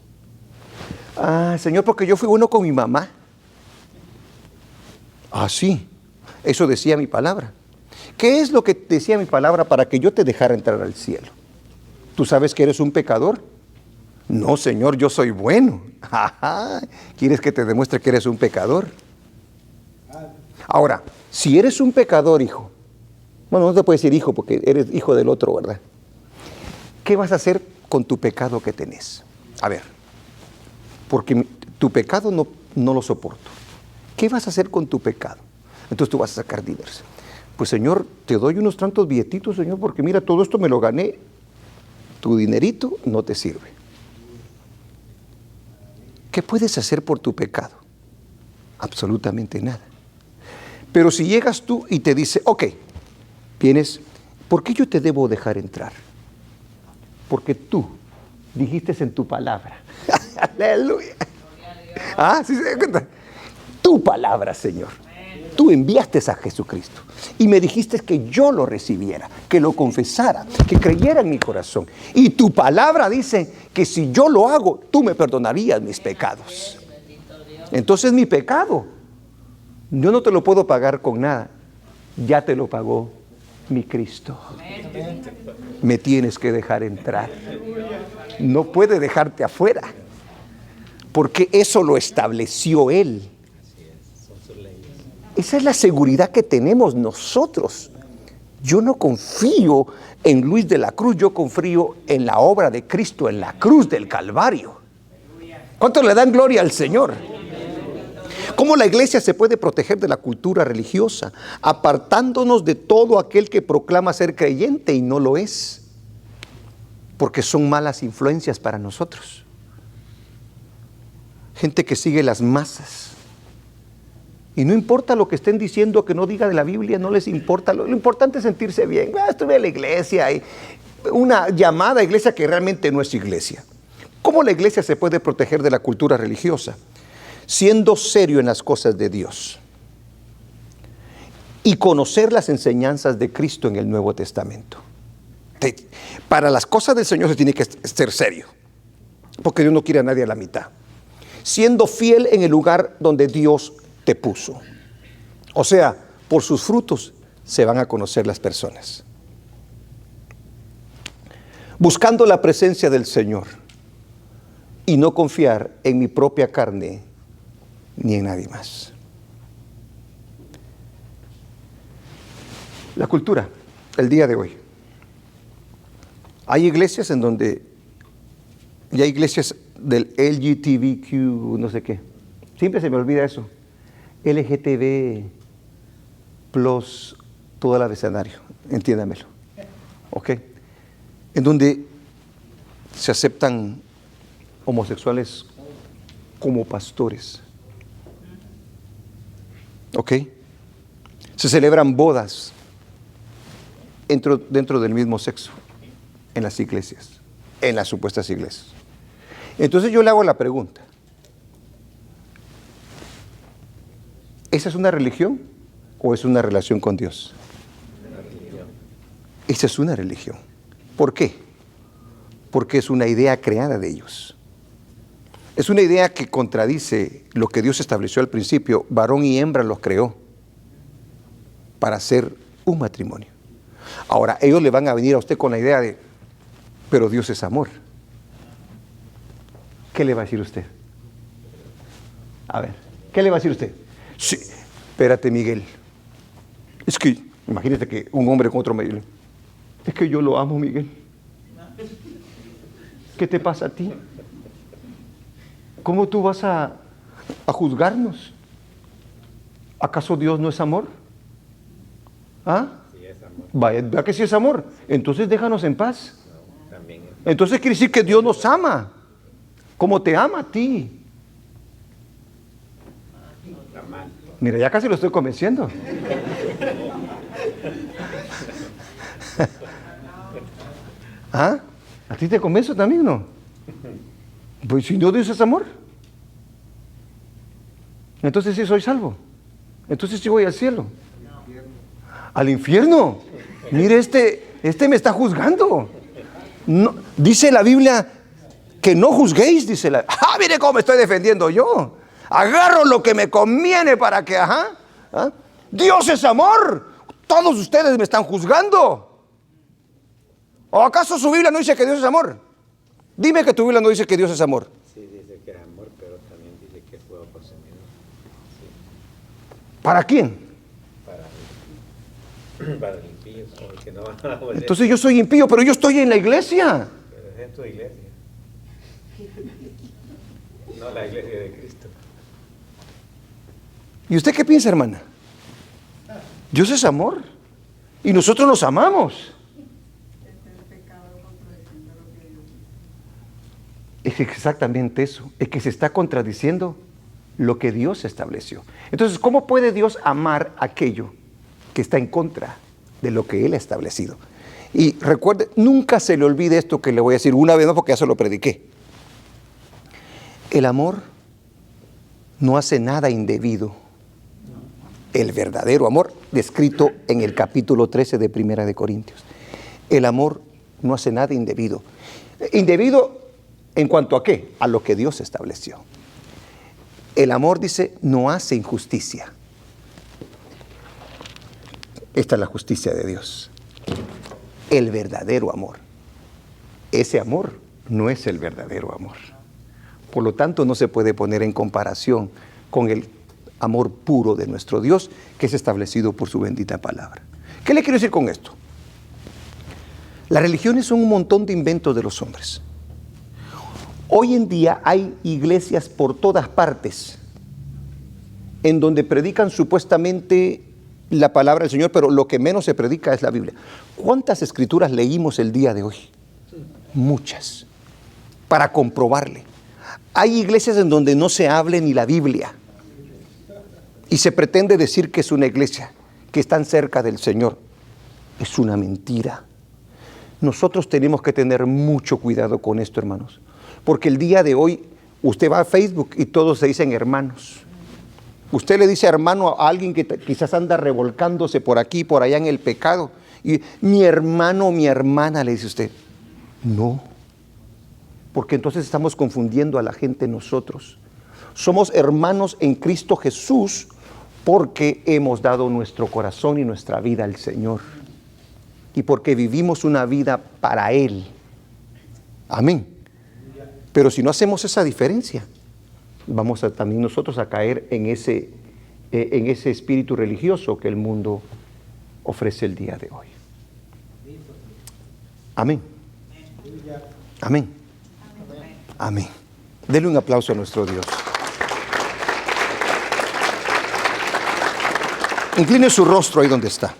Speaker 1: Ah, Señor, porque yo fui bueno con mi mamá. Ah, sí, eso decía mi palabra. ¿Qué es lo que decía mi palabra para que yo te dejara entrar al cielo? ¿Tú sabes que eres un pecador? No, Señor, yo soy bueno. Ajá. ¿Quieres que te demuestre que eres un pecador? Ahora, si eres un pecador, hijo, bueno, no te puedes decir hijo porque eres hijo del otro, ¿verdad? ¿Qué vas a hacer con tu pecado que tenés? A ver, porque tu pecado no lo soporto. ¿Qué vas a hacer con tu pecado? Entonces tú vas a sacar dineros. Pues Señor, te doy unos tantos billetitos, Señor, porque mira, todo esto me lo gané. Tu dinerito no te sirve. ¿Qué puedes hacer por tu pecado? Absolutamente nada. Pero si llegas tú y te dice, ok, vienes, ¿por qué yo te debo dejar entrar? Porque tú dijiste en tu palabra. Aleluya. Ah, ¿sí se da cuenta? Tu palabra, Señor. Tú enviaste a Jesucristo y me dijiste que yo lo recibiera, que lo confesara, que creyera en mi corazón. Y tu palabra dice que si yo lo hago, tú me perdonarías mis pecados. Entonces mi pecado, yo no te lo puedo pagar con nada. Ya te lo pagó mi Cristo. Me tienes que dejar entrar. No puede dejarte afuera, porque eso lo estableció Él. Esa es la seguridad que tenemos nosotros. Yo no confío en Luis de la Cruz, yo confío en la obra de Cristo en la cruz del Calvario. ¿Cuánto le dan gloria al Señor? ¿Cómo la iglesia se puede proteger de la cultura religiosa? Apartándonos de todo aquel que proclama ser creyente y no lo es. Porque son malas influencias para nosotros. Gente que sigue las masas. Y no importa lo que estén diciendo, que no diga de la Biblia, no les importa. Lo importante es sentirse bien. Estuve en la iglesia, y una llamada iglesia que realmente no es iglesia. ¿Cómo la iglesia se puede proteger de la cultura religiosa? Siendo serio en las cosas de Dios. Y conocer las enseñanzas de Cristo en el Nuevo Testamento. Para las cosas del Señor se tiene que ser serio. Porque Dios no quiere a nadie a la mitad. Siendo fiel en el lugar donde Dios te puso. O sea, por sus frutos se van a conocer las personas. Buscando la presencia del Señor y no confiar en mi propia carne ni en nadie más. La cultura, el día de hoy. Hay iglesias en donde, y hay iglesias del LGBTQ, no sé qué. Siempre se me olvida eso. LGTB plus todo el abecedario, entiéndamelo. ¿Ok? En donde se aceptan homosexuales como pastores. ¿Ok? Se celebran bodas dentro del mismo sexo en las iglesias, en las supuestas iglesias. Entonces yo le hago la pregunta. ¿Esa es una religión o es una relación con Dios? Esa es una religión. ¿Por qué? Porque es una idea creada de ellos. Es una idea que contradice lo que Dios estableció al principio. Varón y hembra los creó para hacer un matrimonio. Ahora, ellos le van a venir a usted con la idea de, pero Dios es amor. ¿Qué le va a decir usted? A ver, ¿qué le va a decir usted? Sí, espérate, Miguel. Es que, imagínate que un hombre con otro Miguel. Es que yo lo amo, Miguel. ¿Qué te pasa a ti? ¿Cómo tú vas a juzgarnos? ¿Acaso Dios no es amor? ¿Ah? Sí es amor. Vaya, ¿verdad que sí es amor? Entonces déjanos en paz. No, también es. Entonces quiere decir que Dios nos ama, como te ama a ti. Mira, ya casi lo estoy convenciendo. ¿Ah? ¿A ti te convenzo también, no? Pues si no, Dios es amor. Entonces sí soy salvo. Entonces sí voy al cielo. Al infierno. Mire, este me está juzgando. No, dice la Biblia que no juzguéis, dice la... ¡Ah, mire cómo me estoy defendiendo yo! Agarro lo que me conviene para que... Dios es amor. Todos ustedes me están juzgando. ¿O acaso su Biblia no dice que Dios es amor? Dime que tu Biblia no dice que Dios es amor.
Speaker 3: Sí, dice que es amor, pero también dice que es fuego consumidor. Sí.
Speaker 1: ¿Para quién?
Speaker 3: Para el impío, o el que no va a obedecer.
Speaker 1: Entonces yo soy impío, pero yo estoy en la iglesia.
Speaker 3: Pero es en tu iglesia. No la iglesia de Cristo.
Speaker 1: ¿Y usted qué piensa, hermana? Dios es amor. Y nosotros nos amamos. Es exactamente eso. Es que se está contradiciendo lo que Dios estableció. Entonces, ¿cómo puede Dios amar aquello que está en contra de lo que Él ha establecido? Y recuerde, nunca se le olvide esto que le voy a decir una vez más porque ya se lo prediqué. El amor no hace nada indebido. El verdadero amor, descrito en el capítulo 13 de Primera de Corintios. El amor no hace nada indebido. Indebido ¿en cuanto a qué? A lo que Dios estableció. El amor, dice, no hace injusticia. Esta es la justicia de Dios. El verdadero amor. Ese amor no es el verdadero amor. Por lo tanto, no se puede poner en comparación con el amor puro de nuestro Dios, que es establecido por su bendita palabra. ¿Qué le quiero decir con esto? Las religiones son un montón de inventos de los hombres. Hoy en día hay iglesias por todas partes en donde predican supuestamente la palabra del Señor, pero lo que menos se predica es la Biblia. ¿Cuántas escrituras leímos el día de hoy? Muchas. Para comprobarle. Hay iglesias en donde no se hable ni la Biblia. Y se pretende decir que es una iglesia, que están cerca del Señor. Es una mentira. Nosotros tenemos que tener mucho cuidado con esto, hermanos. Porque el día de hoy, usted va a Facebook y todos se dicen hermanos. Usted le dice hermano a alguien que quizás anda revolcándose por aquí, por allá en el pecado. Y mi hermano o mi hermana, le dice usted. No. Porque entonces estamos confundiendo a la gente nosotros. Somos hermanos en Cristo Jesús porque hemos dado nuestro corazón y nuestra vida al Señor. Y porque vivimos una vida para Él. Amén. Pero si no hacemos esa diferencia, vamos a también nosotros a caer en ese espíritu religioso que el mundo ofrece el día de hoy. Amén. Amén. Amén. Denle un aplauso a nuestro Dios. Incline su rostro ahí donde está.